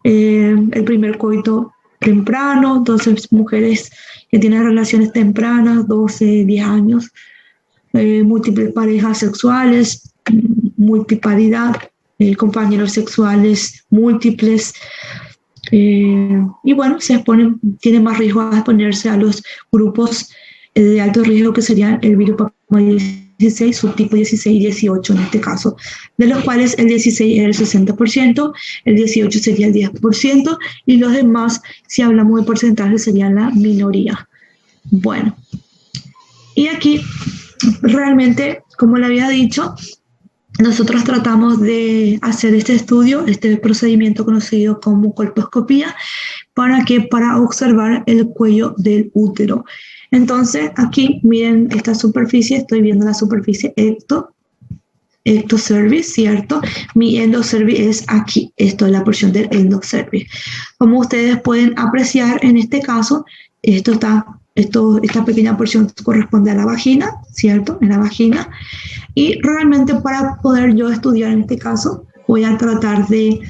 El primer coito temprano, entonces mujeres que tienen relaciones tempranas, 12, 10 años, múltiples parejas sexuales, multiparidad, compañeros sexuales múltiples, y bueno, tienen más riesgo a exponerse a los grupos de alto riesgo que serían el virus papiloma 16, subtipo 16 y 18 en este caso, de los cuales el 16 es el 60%, el 18 sería el 10% y los demás, si hablamos de porcentaje, serían la minoría. Bueno, y aquí realmente, como le había dicho, nosotros tratamos de hacer este estudio, este procedimiento conocido como colposcopía, para observar el cuello del útero. Entonces, aquí miren esta superficie, estoy viendo la superficie ectocervix, ¿cierto? Mi endocervix es aquí, esto es la porción del endocervix. Como ustedes pueden apreciar en este caso, esta pequeña porción corresponde a la vagina, ¿cierto? En la vagina. Y realmente para poder yo estudiar en este caso, voy a tratar de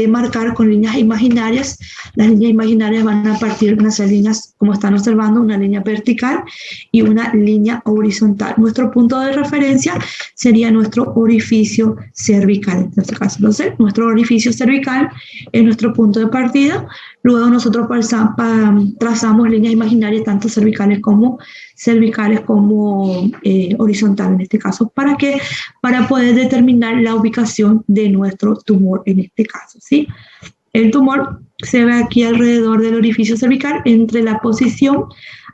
marcar con líneas imaginarias. Las líneas imaginarias van a partir de unas líneas, como están observando, una línea vertical y una línea horizontal. Nuestro punto de referencia sería nuestro orificio cervical, en este caso. Entonces, nuestro orificio cervical es nuestro punto de partida. Luego nosotros trazamos líneas imaginarias, tanto cervicales como horizontal en este caso. ¿Para qué? Para poder determinar la ubicación de nuestro tumor en este caso, ¿sí? El tumor se ve aquí alrededor del orificio cervical,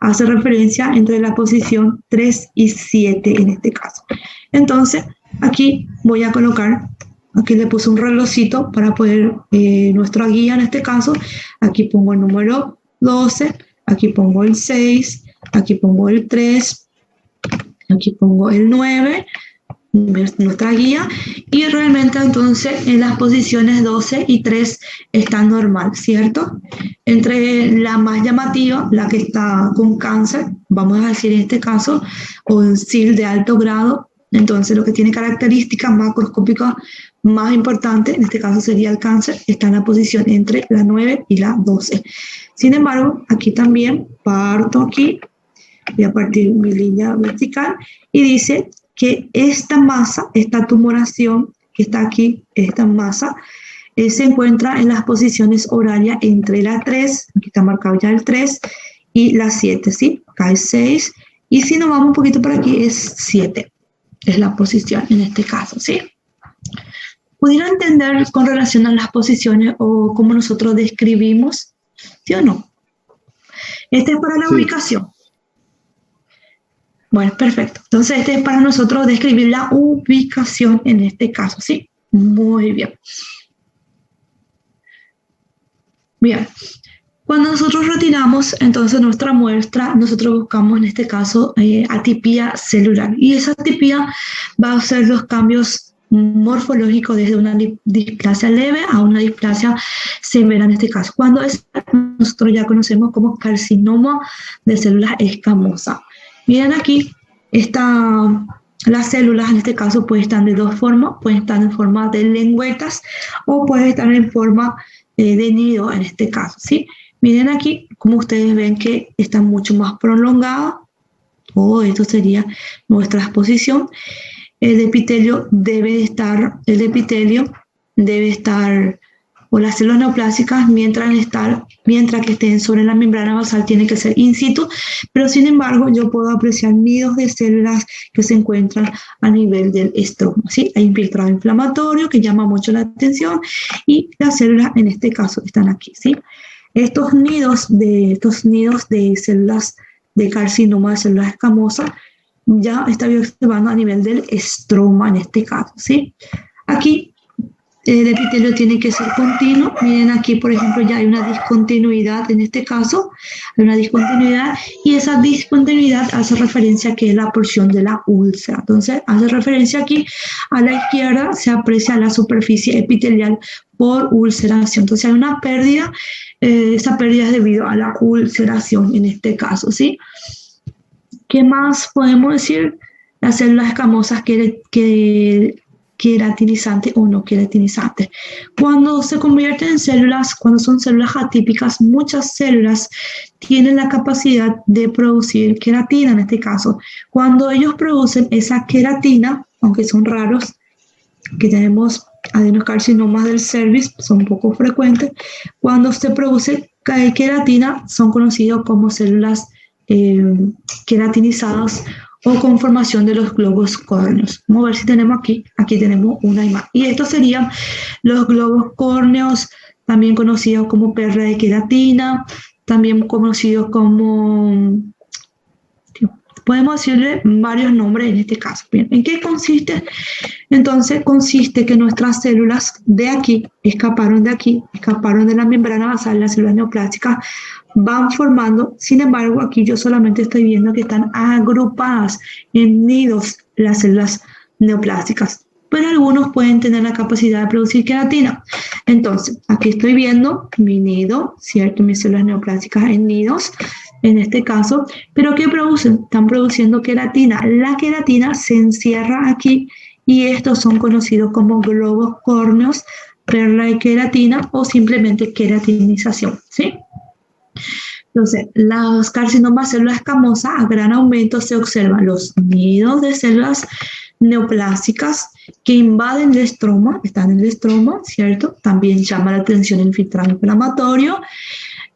hace referencia entre la posición 3 y 7 en este caso. Entonces, aquí voy a colocar, aquí le puse un relojcito para poder, nuestra guía en este caso, aquí pongo el número 12, aquí pongo el 6, aquí pongo el 3, aquí pongo el 9, nuestra guía, y realmente entonces en las posiciones 12 y 3 está normal, ¿cierto? Entre la más llamativa, la que está con cáncer, vamos a decir en este caso, o un SIL de alto grado, entonces lo que tiene características macroscópicas más importantes, en este caso sería el cáncer, está en la posición entre la 9 y la 12. Sin embargo, aquí también parto aquí, voy a partir mi línea vertical y dice que esta masa, esta tumoración que está aquí, esta masa, se encuentra en las posiciones horarias entre la 3, aquí está marcado ya el 3, y la 7, ¿sí? Acá es 6, y si nos vamos un poquito por aquí es 7, es la posición en este caso, ¿sí? ¿Pudiera entender con relación a las posiciones o cómo nosotros describimos? ¿Sí o no? Este es para la ubicación. Bueno, perfecto. Entonces, este es para nosotros describir la ubicación en este caso, ¿sí? Muy bien. Bien. Cuando nosotros retiramos, entonces, nuestra muestra, nosotros buscamos, en este caso, atipia celular. Y esa atipia va a hacer los cambios morfológicos desde una displasia leve a una displasia severa en este caso. Cuando nosotros ya conocemos como carcinoma de células escamosas. Miren aquí, las células en este caso pueden estar de dos formas, pueden estar en forma de lengüetas o pueden estar en forma de nido en este caso, ¿sí? Miren aquí, como ustedes ven que está mucho más prolongada, esto sería nuestra exposición. El epitelio debe estar, o las células neoplásicas, mientras que estén sobre la membrana basal, tiene que ser in situ, pero sin embargo yo puedo apreciar nidos de células que se encuentran a nivel del estroma, ¿sí? Hay infiltrado inflamatorio que llama mucho la atención y las células en este caso están aquí, ¿sí? Estos nidos de células de carcinoma de células escamosas ya está observando a nivel del estroma en este caso, ¿sí? Aquí el epitelio tiene que ser continuo. Miren aquí, por ejemplo, ya hay una discontinuidad en este caso, hay una discontinuidad, y esa discontinuidad hace referencia a que es la porción de la úlcera. Entonces, hace referencia aquí, a la izquierda se aprecia la superficie epitelial por ulceración. Entonces, hay una pérdida, esa pérdida es debido a la ulceración en este caso, ¿sí? ¿Qué más podemos decir? Las células escamosas queratinizantes o no queratinizantes. Cuando se convierten en células, cuando son células atípicas, muchas células tienen la capacidad de producir queratina en este caso. Cuando ellos producen esa queratina, aunque son raros, que tenemos adenocarcinomas del cervix, son un poco frecuentes, cuando se produce queratina son conocidos como células queratinizadas o con formación de los globos córneos. Vamos a ver si tenemos aquí tenemos una imagen. Y estos serían los globos córneos, también conocidos como perla de queratina, también conocidos como, podemos decirle varios nombres en este caso. Bien, ¿en qué consiste? Entonces consiste que nuestras células de aquí, escaparon de la membrana basal, las células neoplásticas, van formando. Sin embargo, aquí yo solamente estoy viendo que están agrupadas en nidos las células neoplásticas, pero algunos pueden tener la capacidad de producir queratina. Entonces, aquí estoy viendo mi nido, ¿cierto? Mis células neoplásticas en nidos, en este caso, pero ¿qué producen? Están produciendo queratina. La queratina se encierra aquí y estos son conocidos como globos córneos, perla de queratina o simplemente queratinización, ¿sí? Entonces, los carcinomas de células escamosas a gran aumento se observan los nidos de células neoplásticas que invaden el estroma, están en el estroma, ¿cierto? También llama la atención el filtrado inflamatorio.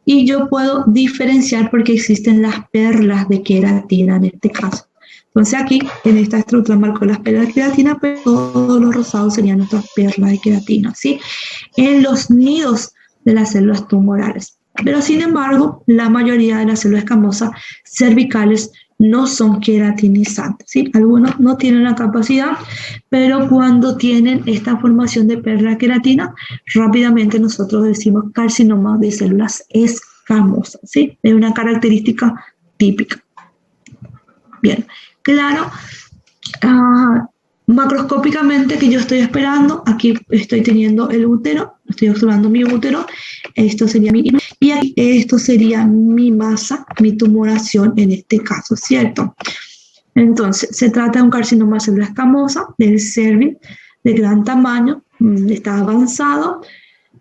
Y yo puedo diferenciar porque existen las perlas de queratina en este caso. Entonces aquí, en esta estructura marco las perlas de queratina, pero todos los rosados serían nuestras perlas de queratina, ¿sí? En los nidos de las células tumorales. Pero sin embargo, la mayoría de las células escamosas cervicales no son queratinizantes, ¿sí? Algunos no tienen la capacidad, pero cuando tienen esta formación de perla de queratina, rápidamente nosotros decimos carcinoma de células escamosas, ¿sí? Es una característica típica. Bien, claro. Macroscópicamente que yo estoy esperando, aquí estoy teniendo el útero, estoy observando mi útero, esto sería mi, y aquí esto sería mi masa, mi tumoración en este caso, ¿cierto? Entonces, se trata de un carcinoma de célula escamosa del cervix de gran tamaño, está avanzado,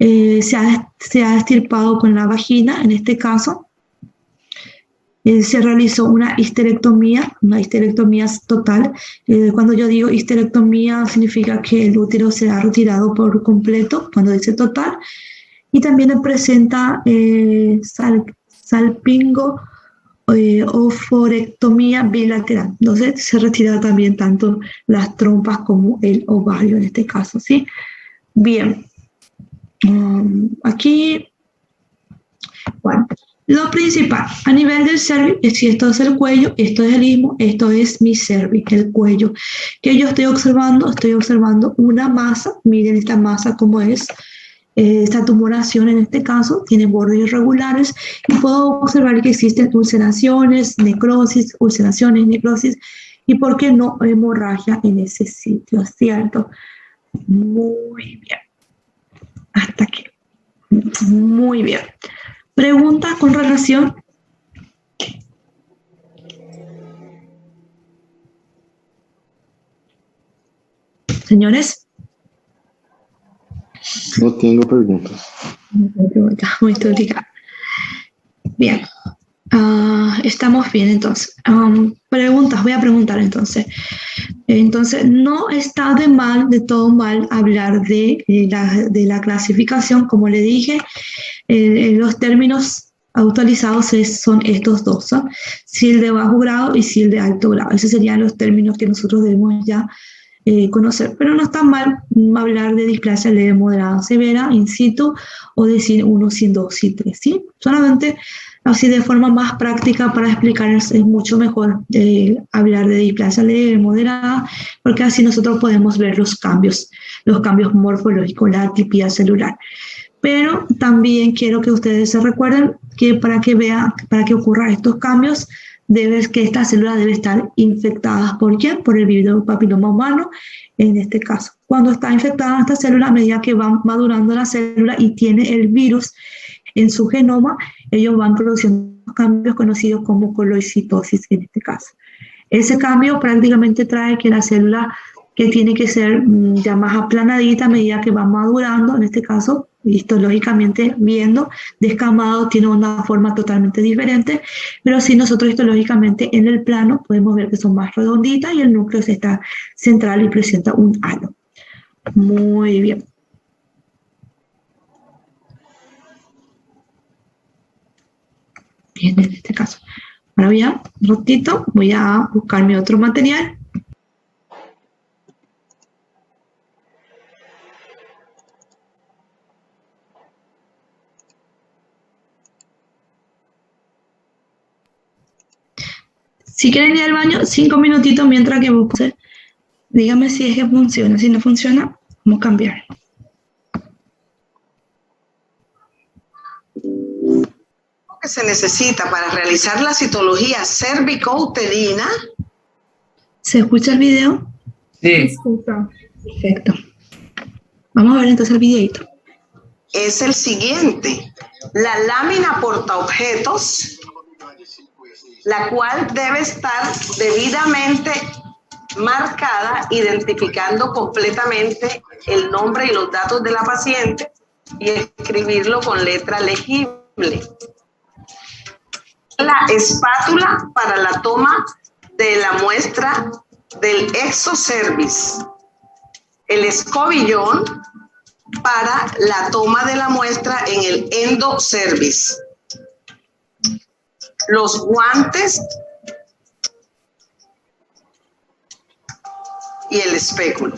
se ha extirpado con la vagina, en este caso. Se realizó una histerectomía total. Cuando yo digo histerectomía significa que el útero se ha retirado por completo, cuando dice total. Y también presenta salpingo o forectomía bilateral. Entonces se retira también tanto las trompas como el ovario en este caso, ¿sí? Bien. Aquí, bueno. Lo principal, a nivel del cervix, si esto es el cuello, esto es el istmo, esto es mi cervix, el cuello. ¿Qué yo estoy observando? Estoy observando una masa, miren esta masa cómo es, esta tumoración en este caso, tiene bordes irregulares y puedo observar que existen ulceraciones, necrosis, y por qué no hemorragia en ese sitio, ¿cierto? Muy bien. Hasta aquí. Muy bien. Preguntas con relación. Señores. No tengo preguntas. Muy obrigada. Bien. Estamos bien entonces. Preguntas, voy a preguntar entonces. Entonces, no está de todo mal hablar de la clasificación, como le dije. Los términos autorizados son estos dos, ¿no? Si el de bajo grado y si el de alto grado. Esos serían los términos que nosotros debemos ya conocer. Pero no está mal hablar de displasia leve, moderada, severa, in situ, o decir 1, sin 2, sin 3, ¿sí? Solamente así de forma más práctica para explicar es mucho mejor hablar de displasia leve, moderada, porque así nosotros podemos ver los cambios morfológicos, la atipia celular. Pero también quiero que ustedes se recuerden que para que ocurran estos cambios, que esta célula debe estar infectada. ¿Por qué? Por el virus papiloma humano, en este caso. Cuando está infectada esta célula, a medida que va madurando la célula y tiene el virus en su genoma, ellos van produciendo cambios conocidos como coloicitosis en este caso. Ese cambio prácticamente trae que la célula, que tiene que ser ya más aplanadita a medida que va madurando, en este caso, histológicamente viendo, descamado, tiene una forma totalmente diferente, pero sí nosotros histológicamente en el plano podemos ver que son más redonditas y el núcleo está central y presenta un halo. Muy bien. Bien, en este caso. Ahora voy a, un ratito, voy a buscar mi otro material. Si quieren ir al baño, 5 minutitos mientras que busco. Dígame si es que funciona. Si no funciona, vamos a cambiar. Que se necesita para realizar la citología cervicouterina. ¿Se escucha el video? Sí. Perfecto. Vamos a ver entonces el videito. Es el siguiente: la lámina portaobjetos, la cual debe estar debidamente marcada, identificando completamente el nombre y los datos de la paciente y escribirlo con letra legible. La espátula para la toma de la muestra del exocervix, el escobillón para la toma de la muestra en el endocervix, los guantes y el espéculo.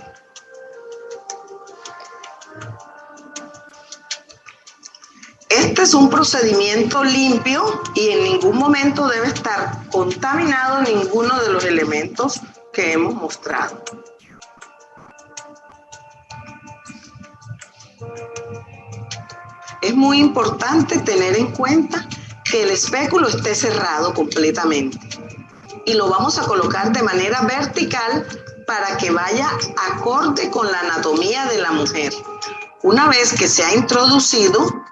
Este es un procedimiento limpio y en ningún momento debe estar contaminado ninguno de los elementos que hemos mostrado. Es muy importante tener en cuenta que el espéculo esté cerrado completamente y lo vamos a colocar de manera vertical para que vaya acorde con la anatomía de la mujer. Una vez que se ha introducido,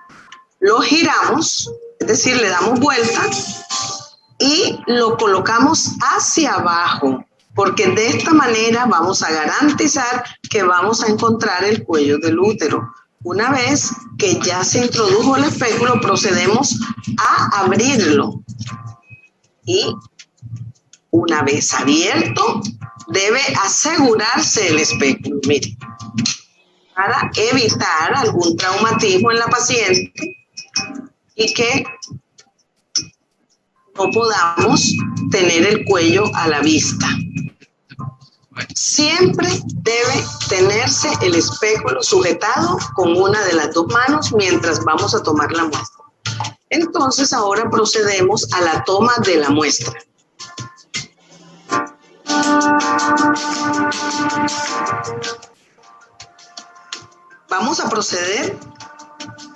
lo giramos, es decir, le damos vuelta y lo colocamos hacia abajo, porque de esta manera vamos a garantizar que vamos a encontrar el cuello del útero. Una vez que ya se introdujo el espéculo, procedemos a abrirlo. Y una vez abierto, debe asegurarse el espéculo, mire, para evitar algún traumatismo en la paciente y que no podamos tener el cuello a la vista. Siempre debe tenerse el espéculo sujetado con una de las dos manos mientras vamos a tomar la muestra. Entonces ahora procedemos a la toma de la muestra. Vamos a proceder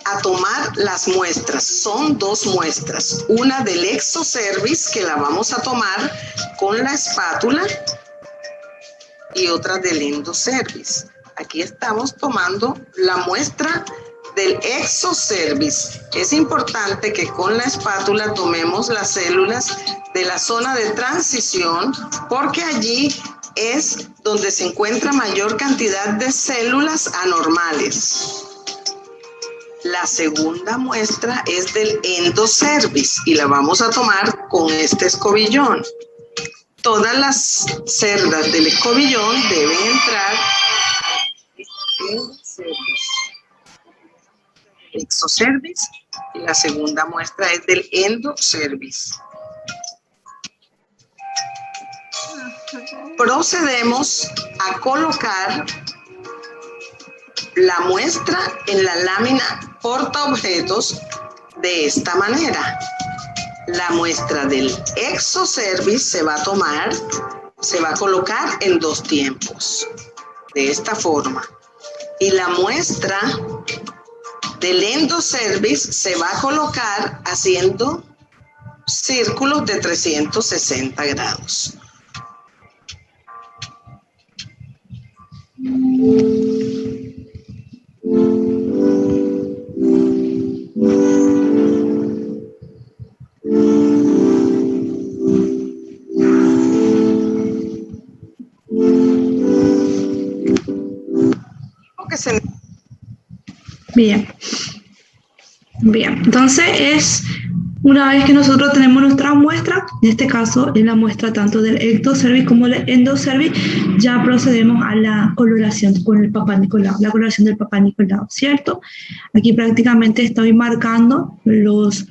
a tomar las muestras. Son dos muestras, una del exocervix, que la vamos a tomar con la espátula, y otra del endocervix. Aquí estamos tomando la muestra del exocervix. Es importante que con la espátula tomemos las células de la zona de transición, porque allí es donde se encuentra mayor cantidad de células anormales. La segunda muestra es del endocervix y la vamos a tomar con este escobillón. Todas las cerdas del escobillón deben entrar en exocervix y la segunda muestra es del endocervix. Procedemos a colocar la muestra en la lámina portaobjetos de esta manera. La muestra del exocervix se va a colocar en 2 tiempos, de esta forma. Y la muestra del endocervix se va a colocar haciendo círculos de 360 grados. Bien. Bien, entonces una vez que nosotros tenemos nuestra muestra, en este caso es la muestra tanto del ectocervix como del endocervix, ya procedemos a la coloración con el Papá Nicolau, la coloración del Papá Nicolau, ¿cierto? Aquí prácticamente estoy marcando los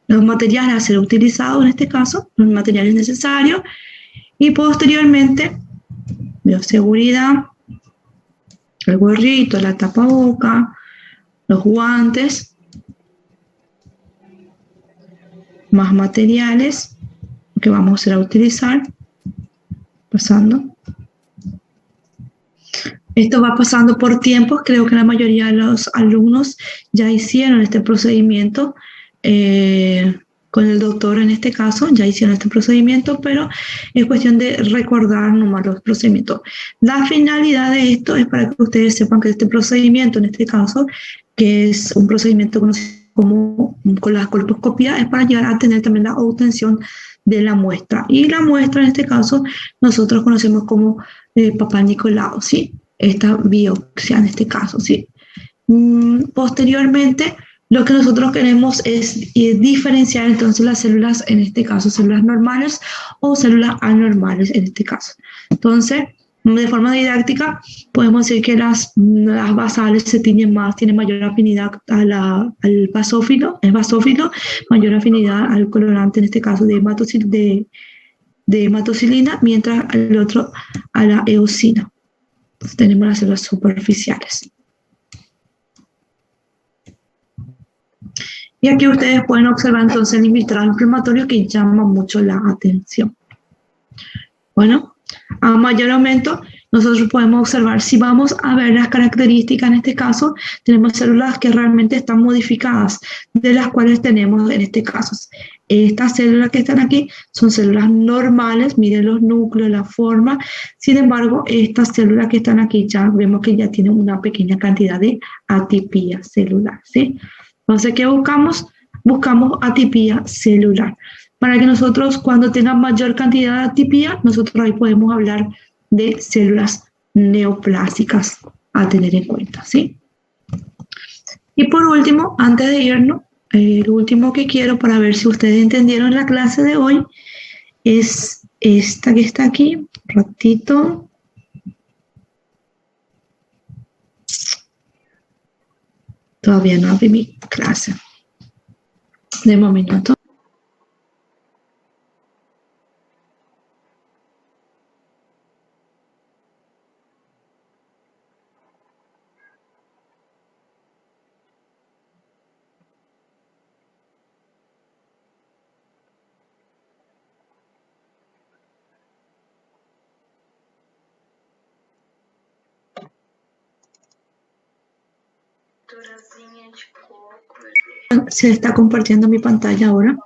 materiales a ser utilizados en este caso, los materiales necesarios, y posteriormente, bioseguridad, el gorrito, la tapaboca, los guantes, más materiales que vamos a utilizar, pasando. Esto va pasando por tiempos, creo que la mayoría de los alumnos ya hicieron este procedimiento, con el doctor en este caso, ya hicieron este procedimiento, pero es cuestión de recordar nomás los procedimientos. La finalidad de esto es para que ustedes sepan que este procedimiento, en este caso, que es un procedimiento conocido como con la colposcopía, es para llegar a tener también la obtención de la muestra. Y la muestra, en este caso, nosotros conocemos como Papá Nicolau, ¿sí? Esta biopsia, en este caso, ¿sí? Posteriormente, lo que nosotros queremos es diferenciar entonces las células, en este caso, células normales o células anormales, en este caso. Entonces, de forma didáctica, podemos decir que las basales se tiñen más, tienen mayor afinidad al basófilo, mayor afinidad al colorante, en este caso de hematocilina, mientras el otro a la eosina. Entonces, tenemos las células superficiales. Y aquí ustedes pueden observar entonces el infiltrado inflamatorio que llama mucho la atención. Bueno, a mayor aumento, nosotros podemos observar, si vamos a ver las características en este caso, tenemos células que realmente están modificadas, de las cuales tenemos en este caso. Estas células que están aquí son células normales, miren los núcleos, la forma. Sin embargo, estas células que están aquí ya vemos que ya tienen una pequeña cantidad de atipía celular, ¿sí? Entonces, ¿qué buscamos? Buscamos atipía celular. Para que nosotros, cuando tengan mayor cantidad de atipía, nosotros ahí podemos hablar de células neoplásicas a tener en cuenta, ¿sí? Y por último, antes de irnos, lo último que quiero para ver si ustedes entendieron la clase de hoy es esta que está aquí, un ratito. Todavía no abrí mi clase. Deme un minuto. ¿Se está compartiendo mi pantalla ahora?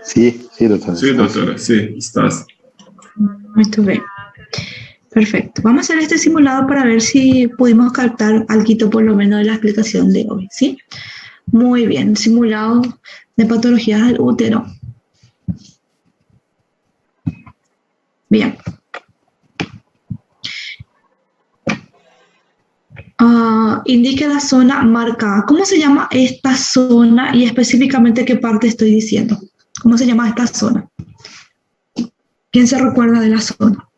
Sí, doctora. Sí, doctora, sí, estás. Muy bien. Perfecto. Vamos a hacer este simulado para ver si pudimos captar algo por lo menos de la explicación de hoy, ¿sí? Muy bien. Simulado de patologías del útero. Bien. Indique la zona marcada. ¿Cómo se llama esta zona y específicamente qué parte estoy diciendo? ¿Cómo se llama esta zona? ¿Quién se recuerda de la zona?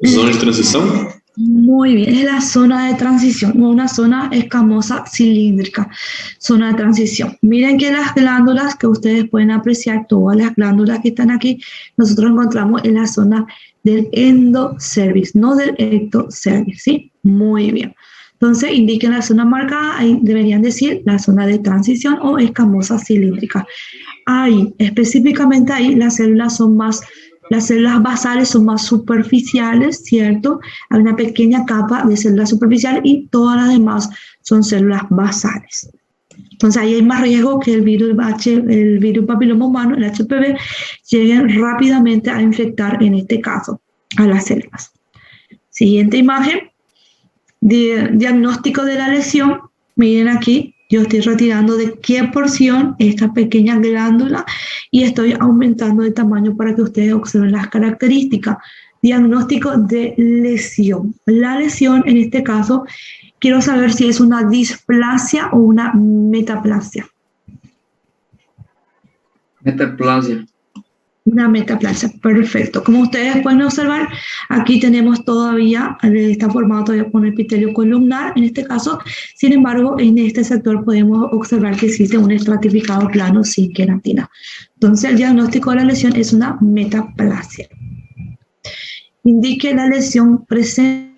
¿Zona de transición? Muy bien, es la zona de transición, una zona escamosa cilíndrica, zona de transición. Miren que las glándulas que ustedes pueden apreciar, todas las glándulas que están aquí, nosotros encontramos en la zona del endocervix, no del ectocervix, ¿sí? Muy bien. Entonces, indiquen la zona marcada, ahí deberían decir la zona de transición o escamosa cilíndrica. Ahí, específicamente ahí, las células basales son más superficiales, ¿cierto? Hay una pequeña capa de células superficiales y todas las demás son células basales. Entonces ahí hay más riesgo que el virus papiloma humano, el HPV, llegue rápidamente a infectar, en este caso, a las células. Siguiente imagen. Diagnóstico de la lesión. Miren aquí, yo estoy retirando de qué porción esta pequeña glándula y estoy aumentando de tamaño para que ustedes observen las características. Diagnóstico de lesión. La lesión, en este caso, quiero saber si es una displasia o una metaplasia. Metaplasia. Una metaplasia, perfecto. Como ustedes pueden observar, aquí tenemos todavía, está formado todavía por un epitelio columnar, en este caso. Sin embargo, en este sector podemos observar que existe un estratificado plano sin queratina. Entonces, el diagnóstico de la lesión es una metaplasia. Indique la lesión presente